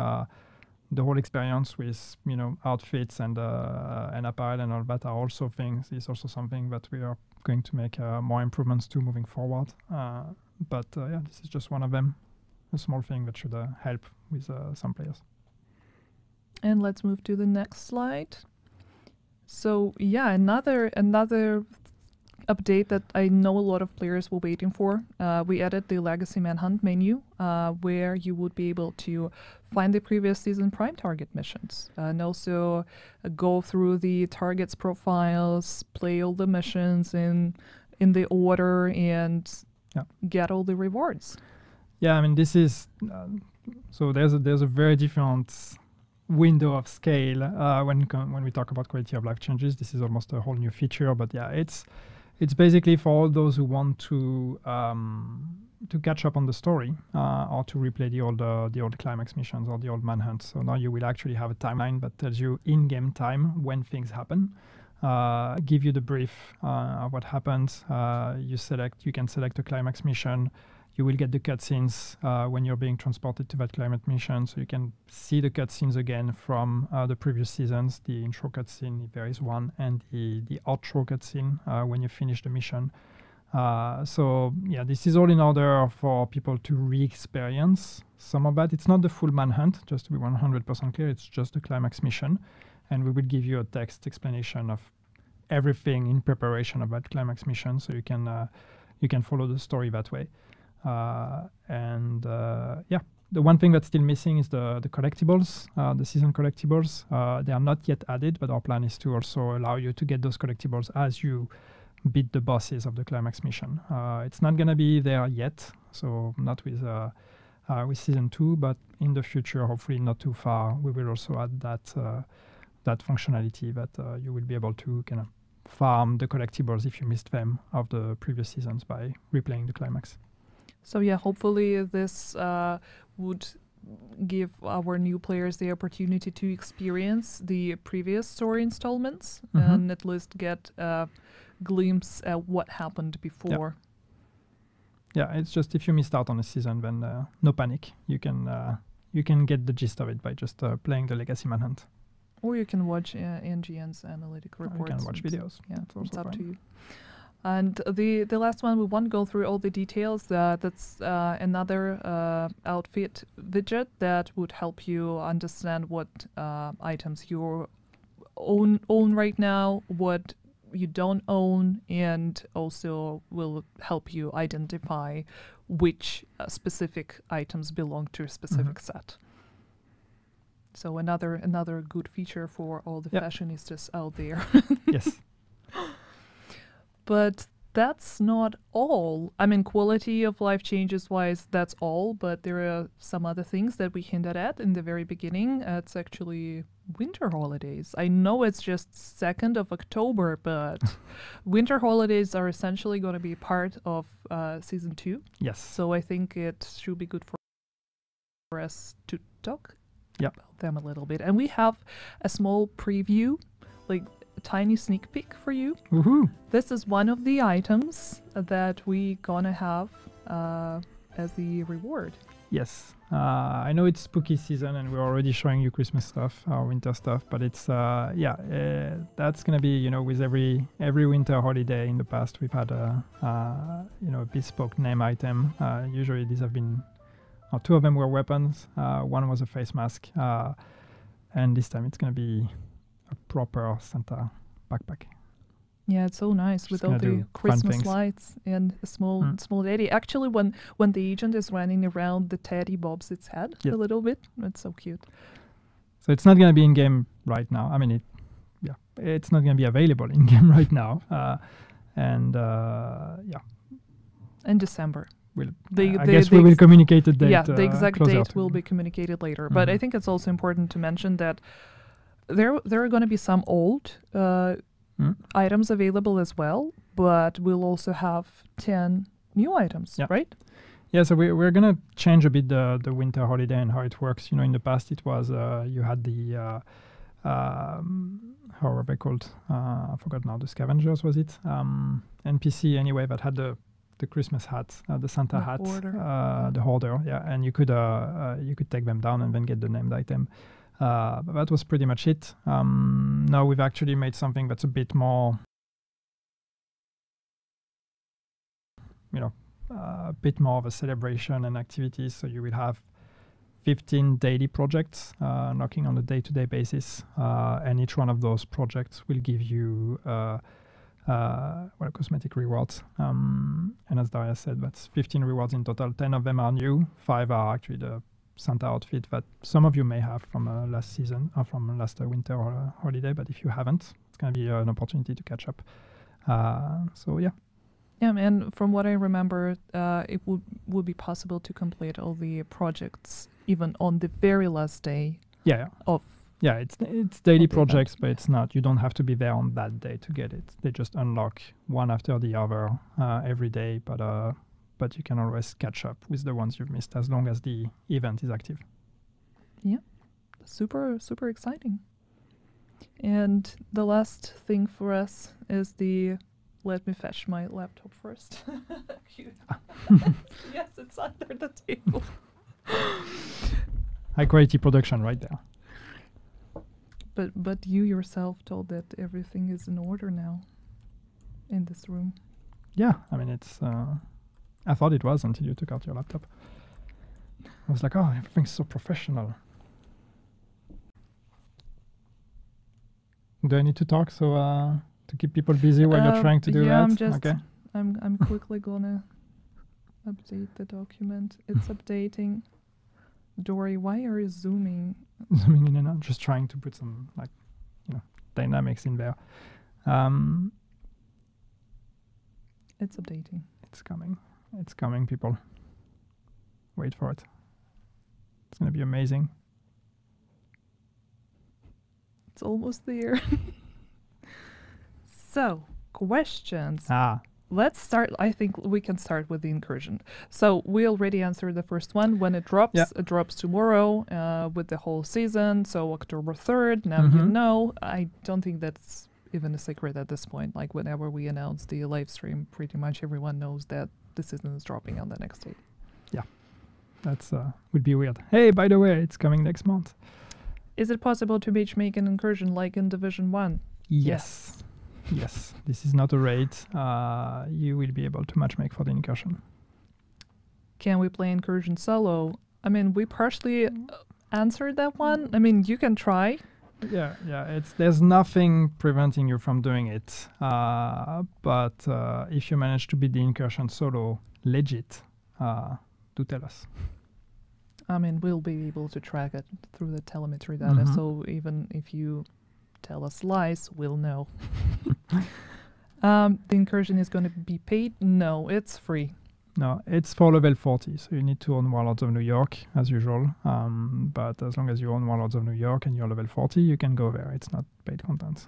The whole experience with outfits and apparel and all that are also things. Is also something that we are going to make more improvements to moving forward. But yeah, this is just one of them. A small thing that should help with some players. And let's move to the next slide. So yeah, another update that I know a lot of players were waiting for. We added the Legacy Manhunt menu, where you would be able to find the previous season Prime target missions, and also go through the targets profiles, play all the missions in the order, and get all the rewards. Yeah, I mean, this is so there's a very different window of scale when we talk about quality of life changes. This is almost a whole new feature, but yeah, it's basically for all those who want to catch up on the story or to replay the old climax missions or the old manhunt. So now you will actually have a timeline that tells you in-game time when things happen, give you the brief of what happens. You can select a climax mission. You will get the cutscenes when you're being transported to that climate mission, so you can see the cutscenes again from the previous seasons, the intro cutscene, if there is one, and the outro cutscene when you finish the mission. So yeah, this is all in order for people to re-experience some of that. It's not the full manhunt, just to be 100% clear, it's just the climax mission, and we will give you a text explanation of everything in preparation of that climax mission, so you can follow the story that way. Yeah, the one thing that's still missing is the collectibles, the season collectibles. They are not yet added, but our plan is to also allow you to get those collectibles as you beat the bosses of the climax mission. It's not going to be there yet, so not with season 2, but in the future, hopefully not too far, we will also add that functionality that you will be able to kind of farm the collectibles if you missed them of the previous seasons by replaying the climax. So yeah, hopefully this would give our new players the opportunity to experience the previous story installments and at least get a glimpse at what happened before. Yeah, it's just if you missed out on a season, then no panic. You can get the gist of it by just playing the Legacy Manhunt. Or you can watch NGN's analytic reports. You can watch videos. Yeah, it's up to you. And the last one, we won't go through all the details. That's another outfit widget that would help you understand what items you own right now, what you don't own, and also will help you identify which specific items belong to a specific set. So another good feature for all the fashionistas out there. Yes. But that's not all. I mean, quality of life changes wise, that's all. But there are some other things that we hinted at in the very beginning. It's actually winter holidays. I know it's just 2nd of October, but winter holidays are essentially going to be part of season 2. Yes. So I think it should be good for us to talk about them a little bit. And we have a small preview, like a tiny sneak peek for you. This is one of the items that we gonna have as the reward. Yes, I know it's spooky season and we're already showing you Christmas stuff, or winter stuff, but it's that's gonna be, you know, with every winter holiday in the past we've had a bespoke name item. Usually these have been, two of them were weapons, one was a face mask, and this time it's gonna be a proper Santa backpack. Yeah, it's so nice with all the Christmas lights and a small teddy. Actually, when the agent is running around, the teddy bobs its head a little bit. It's so cute. So it's not going to be in game right now. I mean, it's not going to be available in game right now. In December. I guess we will communicate the date. Yeah, the exact date will be communicated later. But I think it's also important to mention that there are going to be some old items available as well, but we'll also have 10 new items, right? Yeah, so we're going to change a bit the winter holiday and how it works. You know, in the past it was, you had the, how are they called? I forgot now, the scavengers, was it? NPC anyway, that had the Christmas hat, the Santa hat, the hoarder, and you could take them down and then get the named item. But that was pretty much it. Now we've actually made something that's a bit more, a bit more of a celebration and activities. So you will have 15 daily projects knocking on a day-to-day basis, and each one of those projects will give you cosmetic rewards. And as Daria said, that's 15 rewards in total. 10 of them are new. 5 are actually the Santa outfit that some of you may have from last season or from last winter holiday, but if you haven't, it's going to be an opportunity to catch up. Yeah, and from what I remember, it would be possible to complete all the projects even on the very last day. It's daily projects, but it's not. You don't have to be there on that day to get it. They just unlock one after the other every day, but you can always catch up with the ones you've missed as long as the event is active. Yeah, super, super exciting. And the last thing for us is let me fetch my laptop first. Yes, it's under the table. High quality production right there. But you yourself told that everything is in order now in this room. Yeah, I mean, it's... I thought it was until you took out your laptop. I was like, oh, everything's so professional. Do I need to talk to keep people busy while you're trying to do that? I'm quickly gonna update the document. It's updating. Dory, why are you zooming? Zooming in and out, just trying to put some dynamics in there. It's updating. It's coming. It's coming, people. Wait for it. It's going to be amazing. It's almost there. So, questions. Let's start. I think we can start with the incursion. So we already answered the first one. When it drops, it drops tomorrow with the whole season. So October 3rd. Now you know. I don't think that's even a secret at this point. Like whenever we announce the live stream, pretty much everyone knows that the season is dropping on the next day. Yeah, that's would be weird. Hey, by the way, it's coming next month. Is it possible to make an incursion like in Division 1? Yes. Yes, this is not a raid. You will be able to matchmake for the incursion. Can we play incursion solo? I mean, we partially answered that one. I mean, you can try. Yeah. There's nothing preventing you from doing it. But if you manage to beat the incursion solo, legit, do tell us. I mean, we'll be able to track it through the telemetry data. So even if you tell us lies, we'll know. The incursion is going to be paid? No, it's free. No, it's for level 40, so you need to own Warlords of New York, as usual. But as long as you own Warlords of New York and you're level 40, you can go there. It's not paid content.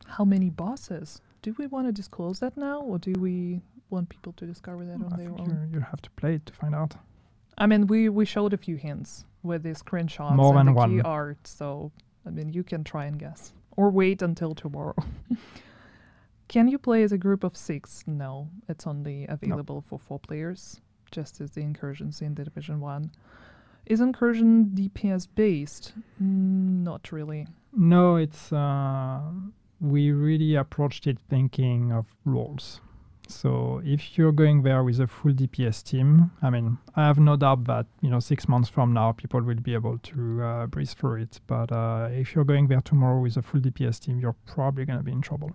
How many bosses? Do we want to disclose that now, or do we want people to discover that on their own? You'll have to play it to find out. I mean, we showed a few hints with the screenshots More and than the one. key art, so I mean, you can try and guess. Or wait until tomorrow. Can you play as a group of 6? No, it's only available for 4 players. just as the incursions in the Division 1. Is incursion DPS based? Not really. No, it's we really approached it thinking of roles. So if you're going there with a full DPS team, I mean, I have no doubt that 6 months from now people will be able to breeze through it. But if you're going there tomorrow with a full DPS team, you're probably going to be in trouble.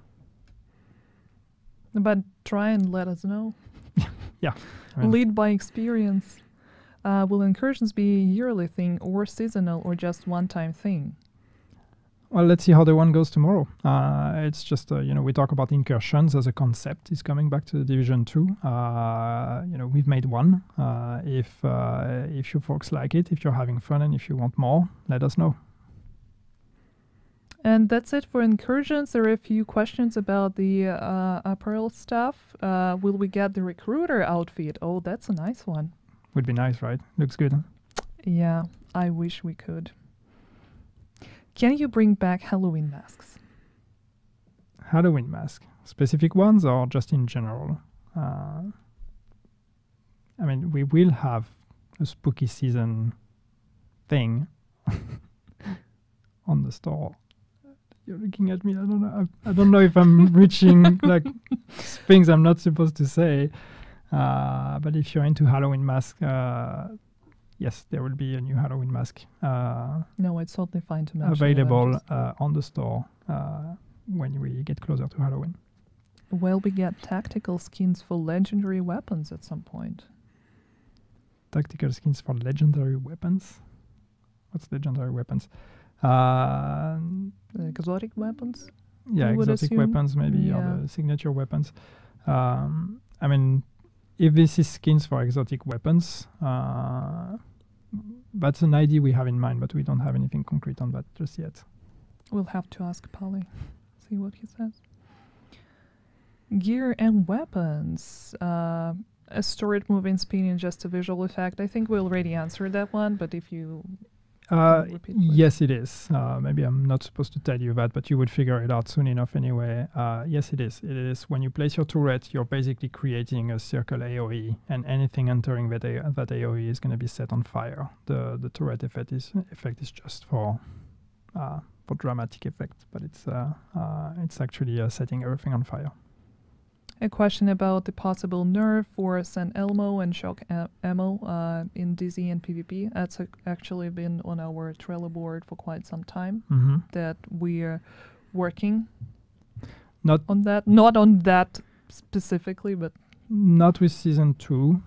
But try and let us know. Yeah. Lead by experience. Will incursions be a yearly thing or seasonal or just one-time thing? Well, let's see how the one goes tomorrow. It's just, we talk about incursions as a concept. It's coming back to the Division 2. We've made one. If you folks like it, if you're having fun and if you want more, let us know. And that's it for incursions. There are a few questions about the apparel stuff. Will we get the recruiter outfit? Oh, that's a nice one. Would be nice, right? Looks good. Huh? Yeah, I wish we could. Can you bring back Halloween masks? Halloween mask? Specific ones or just in general? I mean, we will have a spooky season thing on the store. You're looking at me. I don't know. I don't know if I'm reaching like things I'm not supposed to say. But if you're into Halloween mask, yes, there will be a new Halloween mask. No, it's totally fine to mention. Available on the store when we get closer to Halloween. Will we get tactical skins for legendary weapons at some point? Tactical skins for legendary weapons? What's legendary weapons? Exotic weapons? Yeah, exotic weapons maybe, or the signature weapons. I mean, if this is skins for exotic weapons, that's an idea we have in mind, but we don't have anything concrete on that just yet. We'll have to ask Polly, see what he says. Gear and weapons. A stored moving spinning, just a visual effect. I think we already answered that one, but if you... yes, it is. Maybe I'm not supposed to tell you that, but you would figure it out soon enough anyway. Yes, it is. It is. When you place your turret, you're basically creating a circle AoE, and anything entering that AoE is going to be set on fire. The turret effect is just for dramatic effect, but it's actually setting everything on fire. A question about the possible nerf for San Elmo and shock ammo in DZ and PvP. That's actually been on our Trello board for quite some time. Mm-hmm. That we're working not on that specifically, but not with Season 2,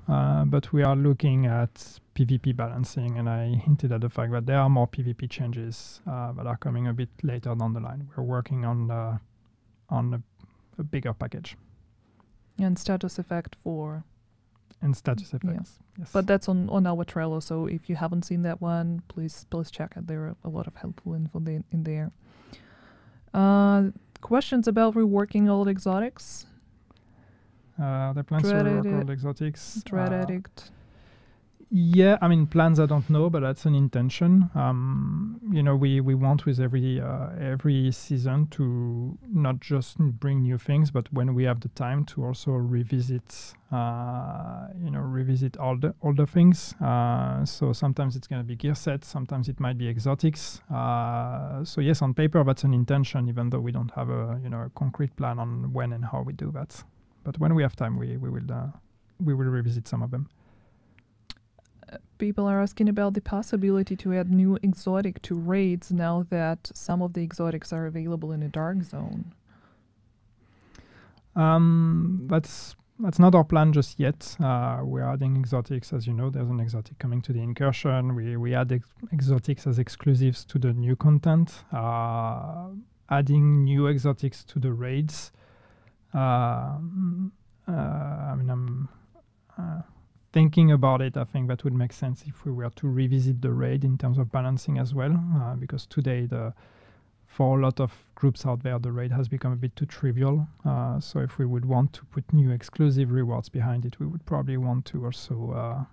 but we are looking at PvP balancing, and I hinted at the fact that there are more PvP changes that are coming a bit later down the line. We're working on a bigger package. And status effect for... And status effects, yes. But that's on our Trello, so if you haven't seen that one, please check it. There are a lot of helpful info in there. Questions about reworking old exotics? The plans to rework old exotics. Dread Addict. Yeah, I mean, plans I don't know, but that's an intention. We want with every season to not just bring new things, but when we have the time to also revisit older things. So sometimes it's going to be gear sets, sometimes it might be exotics. So yes, on paper that's an intention, even though we don't have a concrete plan on when and how we do that. But when we have time, we will revisit some of them. People are asking about the possibility to add new exotic to raids now that some of the exotics are available in a dark zone. That's not our plan just yet. We're adding exotics, as you know. There's an exotic coming to the incursion. We add exotics as exclusives to the new content. Adding new exotics to the raids. I'm thinking about it. I think that would make sense if we were to revisit the raid in terms of balancing as well, because today, for a lot of groups out there, the raid has become a bit too trivial. So if we would want to put new exclusive rewards behind it, we would probably want to also,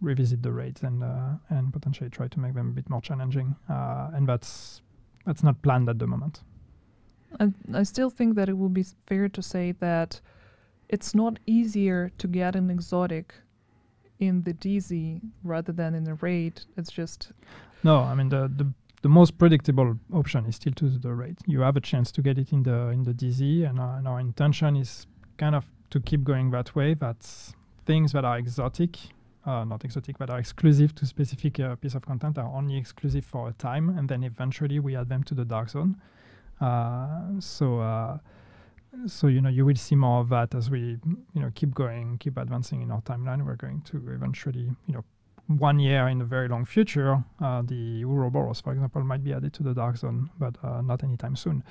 revisit the raids and potentially try to make them a bit more challenging. And that's not planned at the moment. I still think that it would be fair to say that it's not easier to get an exotic in the DZ rather than in the raid. It's just... No, I mean, the most predictable option is still to do the raid. You have a chance to get it in the DZ, and our intention is kind of to keep going that way. That's things that are exotic, not exotic, but are exclusive to specific piece of content are only exclusive for a time, and then eventually we add them to the dark zone. So you will see more of that as we keep going, keep advancing in our timeline. We're going to eventually 1 year in the very long future, the Ouroboros, for example, might be added to the dark zone, but not anytime soon.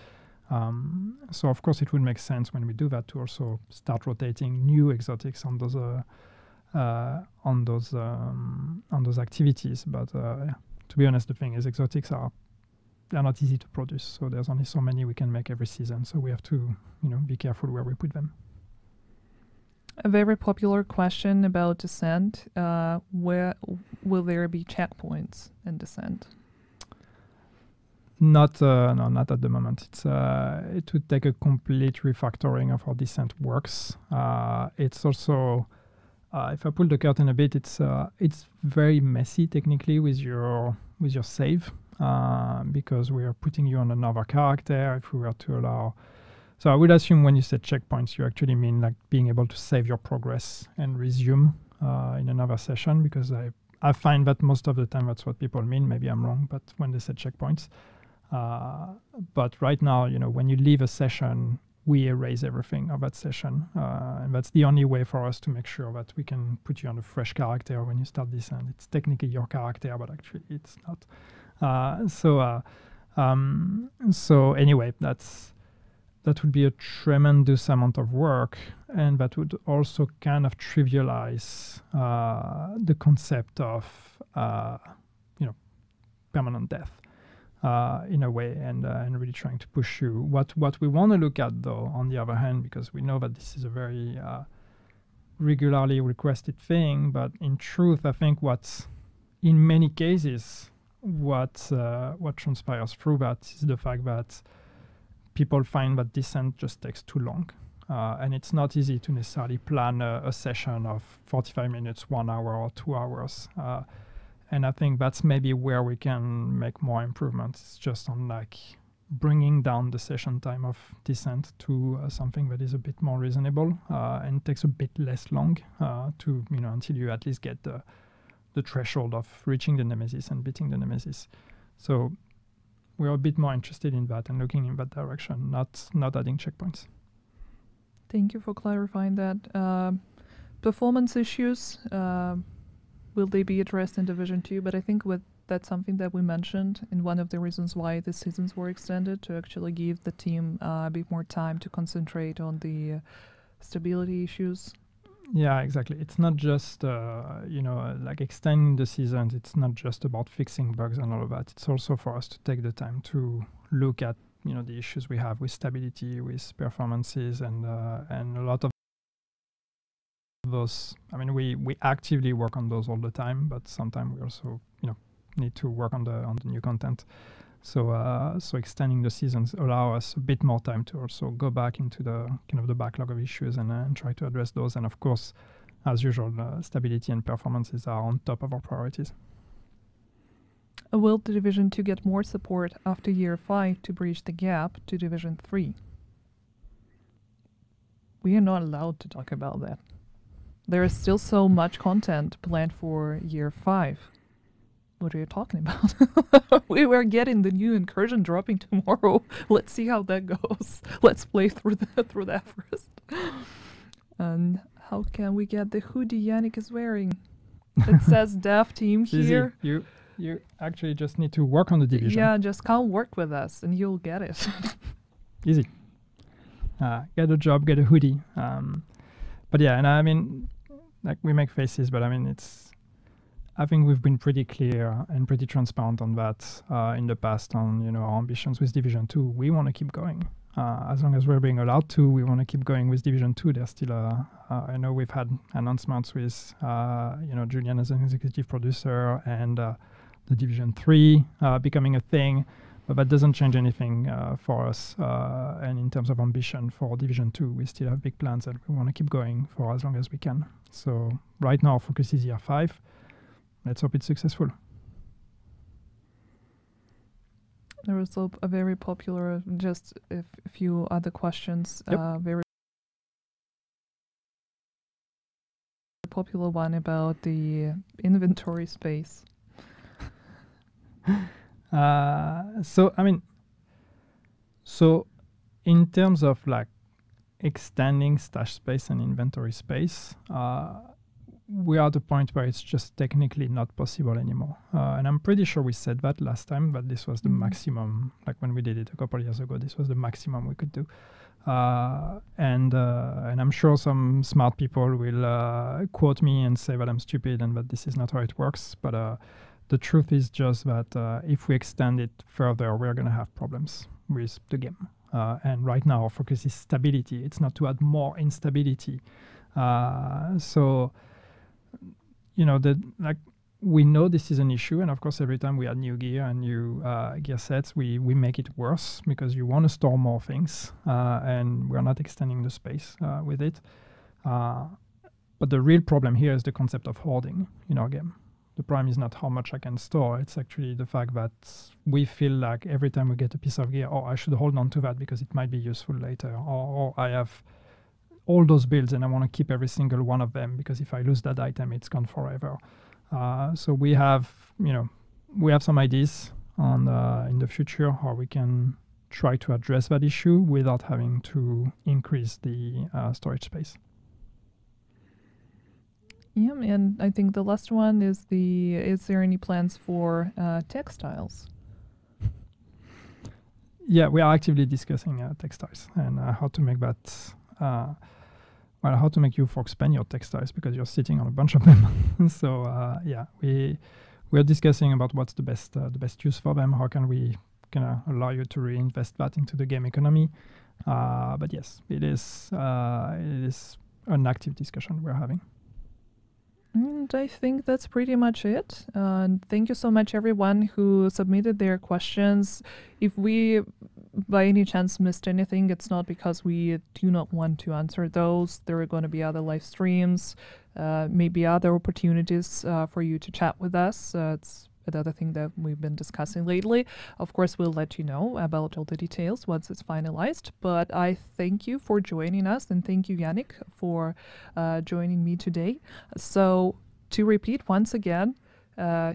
So of course it would make sense when we do that to also start rotating new exotics on those activities. But to be honest, the thing is exotics they're not easy to produce. So there's only so many we can make every season. So we have to be careful where we put them. A very popular question about Descent, where will there be checkpoints in Descent? Not at the moment. It would take a complete refactoring of how Descent works. It's also, if I pull the curtain a bit, it's very messy technically with your save, because we are putting you on another character. If we were to allow, so I would assume when you said checkpoints, you actually mean like being able to save your progress and resume in another session, because I find that most of the time that's what people mean. Maybe I'm wrong, but when they said checkpoints. But right now, when you leave a session, we erase everything of that session. And that's the only way for us to make sure that we can put you on a fresh character when you start Descent. It's technically your character, but actually it's not. So anyway, that would be a tremendous amount of work, and that would also kind of trivialize the concept of permanent death. In a way, and really trying to push you. What we want to look at, though, on the other hand, because we know that this is a very regularly requested thing, but in truth, I think in many cases, what transpires through that is the fact that people find that Descent just takes too long, and it's not easy to necessarily plan a session of 45 minutes, 1 hour, or 2 hours. And I think that's maybe where we can make more improvements. It's just on like bringing down the session time of Descent to something that is a bit more reasonable and takes a bit less long to until you at least get the threshold of reaching the Nemesis and beating the Nemesis. So we're a bit more interested in that and looking in that direction, not adding checkpoints. Thank you for clarifying that. Performance issues. Will they be addressed in Division 2? But I think that's something that we mentioned in one of the reasons why the seasons were extended, to actually give the team a bit more time to concentrate on the stability issues. Yeah, exactly. It's not just, like extending the seasons. It's not just about fixing bugs and all of that. It's also for us to take the time to look at, the issues we have with stability, with performances, and a lot of those. I mean, we actively work on those all the time, but sometimes we also need to work on the new content. So extending the seasons allow us a bit more time to also go back into the kind of the backlog of issues and try to address those. And of course, as usual, stability and performances are on top of our priorities. Will the Division 2 get more support after Year 5 to bridge the gap to Division 3? We are not allowed to talk about that. There is still so much content planned for Year 5. What are you talking about? We were getting the new incursion dropping tomorrow. Let's see how that goes. Let's play through that first. And how can we get the hoodie Yannick is wearing? It says Dev Team here. Easy. You actually just need to work on the division. Yeah, just come work with us and you'll get it. Easy. Get a job, get a hoodie. But yeah, and I mean, like we make faces, but I mean, I think we've been pretty clear and pretty transparent on that in the past on, our ambitions with Division 2. We want to keep going. As long as we're being allowed to, we want to keep going with Division 2. There's still I know we've had announcements with, Julian as an executive producer and the Division 3 becoming a thing. But that doesn't change anything for us. And in terms of ambition for Division 2, we still have big plans that we want to keep going for as long as we can. So right now, our focus is year 5. Let's hope it's successful. There was a very popular, just a few other questions, very popular one about the inventory space. So in terms of like extending stash space and inventory space, we are at the point where it's just technically not possible anymore. And I'm pretty sure we said that last time, but this was the maximum, like when we did it a couple of years ago, this was the maximum we could do. And I'm sure some smart people will quote me and say that I'm stupid and that this is not how it works. But the truth is just that if we extend it further, we're going to have problems with the game. And right now, our focus is stability. It's not to add more instability. So, you know, we know this is an issue. And of course, every time we add new gear and new gear sets, we make it worse because you want to store more things. And we're not extending the space with it. But the real problem here is the concept of hoarding in our game. The problem is not how much I can store. It's actually the fact that we feel like every time we get a piece of gear, I should hold on to that because it might be useful later. Or I have all those builds and I want to keep every single one of them because if I lose that item, it's gone forever. So we have some ideas on in the future how we can try to address that issue without having to increase the storage space. Yeah, and I think the last one is is there any plans for textiles? Yeah, we are actively discussing textiles and how to make that, how to make you folks spend your textiles because you're sitting on a bunch of them. So we're discussing about what's the best use for them. How can we allow you to reinvest that into the game economy? But yes, it is an active discussion we're having. And I think that's pretty much it. Thank you so much, everyone who submitted their questions. If we, by any chance, missed anything, it's not because we do not want to answer those. There are going to be other live streams, maybe other opportunities for you to chat with us. It's another thing that we've been discussing lately. Of course, we'll let you know about all the details once it's finalized. But I thank you for joining us, and thank you, Yannick, for joining me today. So to repeat once again,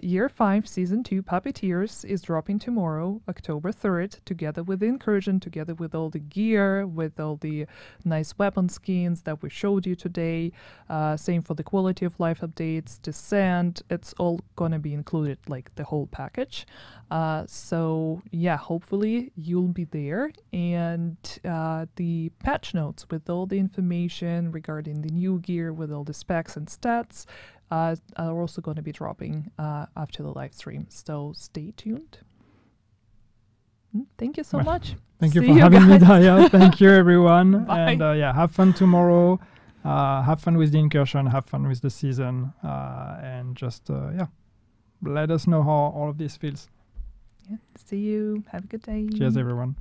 Year 5 Season 2 Puppeteers is dropping tomorrow, October 3rd, together with the Incursion, together with all the gear, with all the nice weapon skins that we showed you today. Same for the quality of life updates, Descent. It's all going to be included, like the whole package. So yeah, hopefully you'll be there. And the patch notes with all the information regarding the new gear, with all the specs and stats, are also going to be dropping after the live stream. So stay tuned. Thank you so much. Thank you for having me, Daya. Thank you, everyone. Bye. And have fun tomorrow. Have fun with the Incursion. Have fun with the season. And just, let us know how all of this feels. Yeah. See you. Have a good day. Cheers, everyone.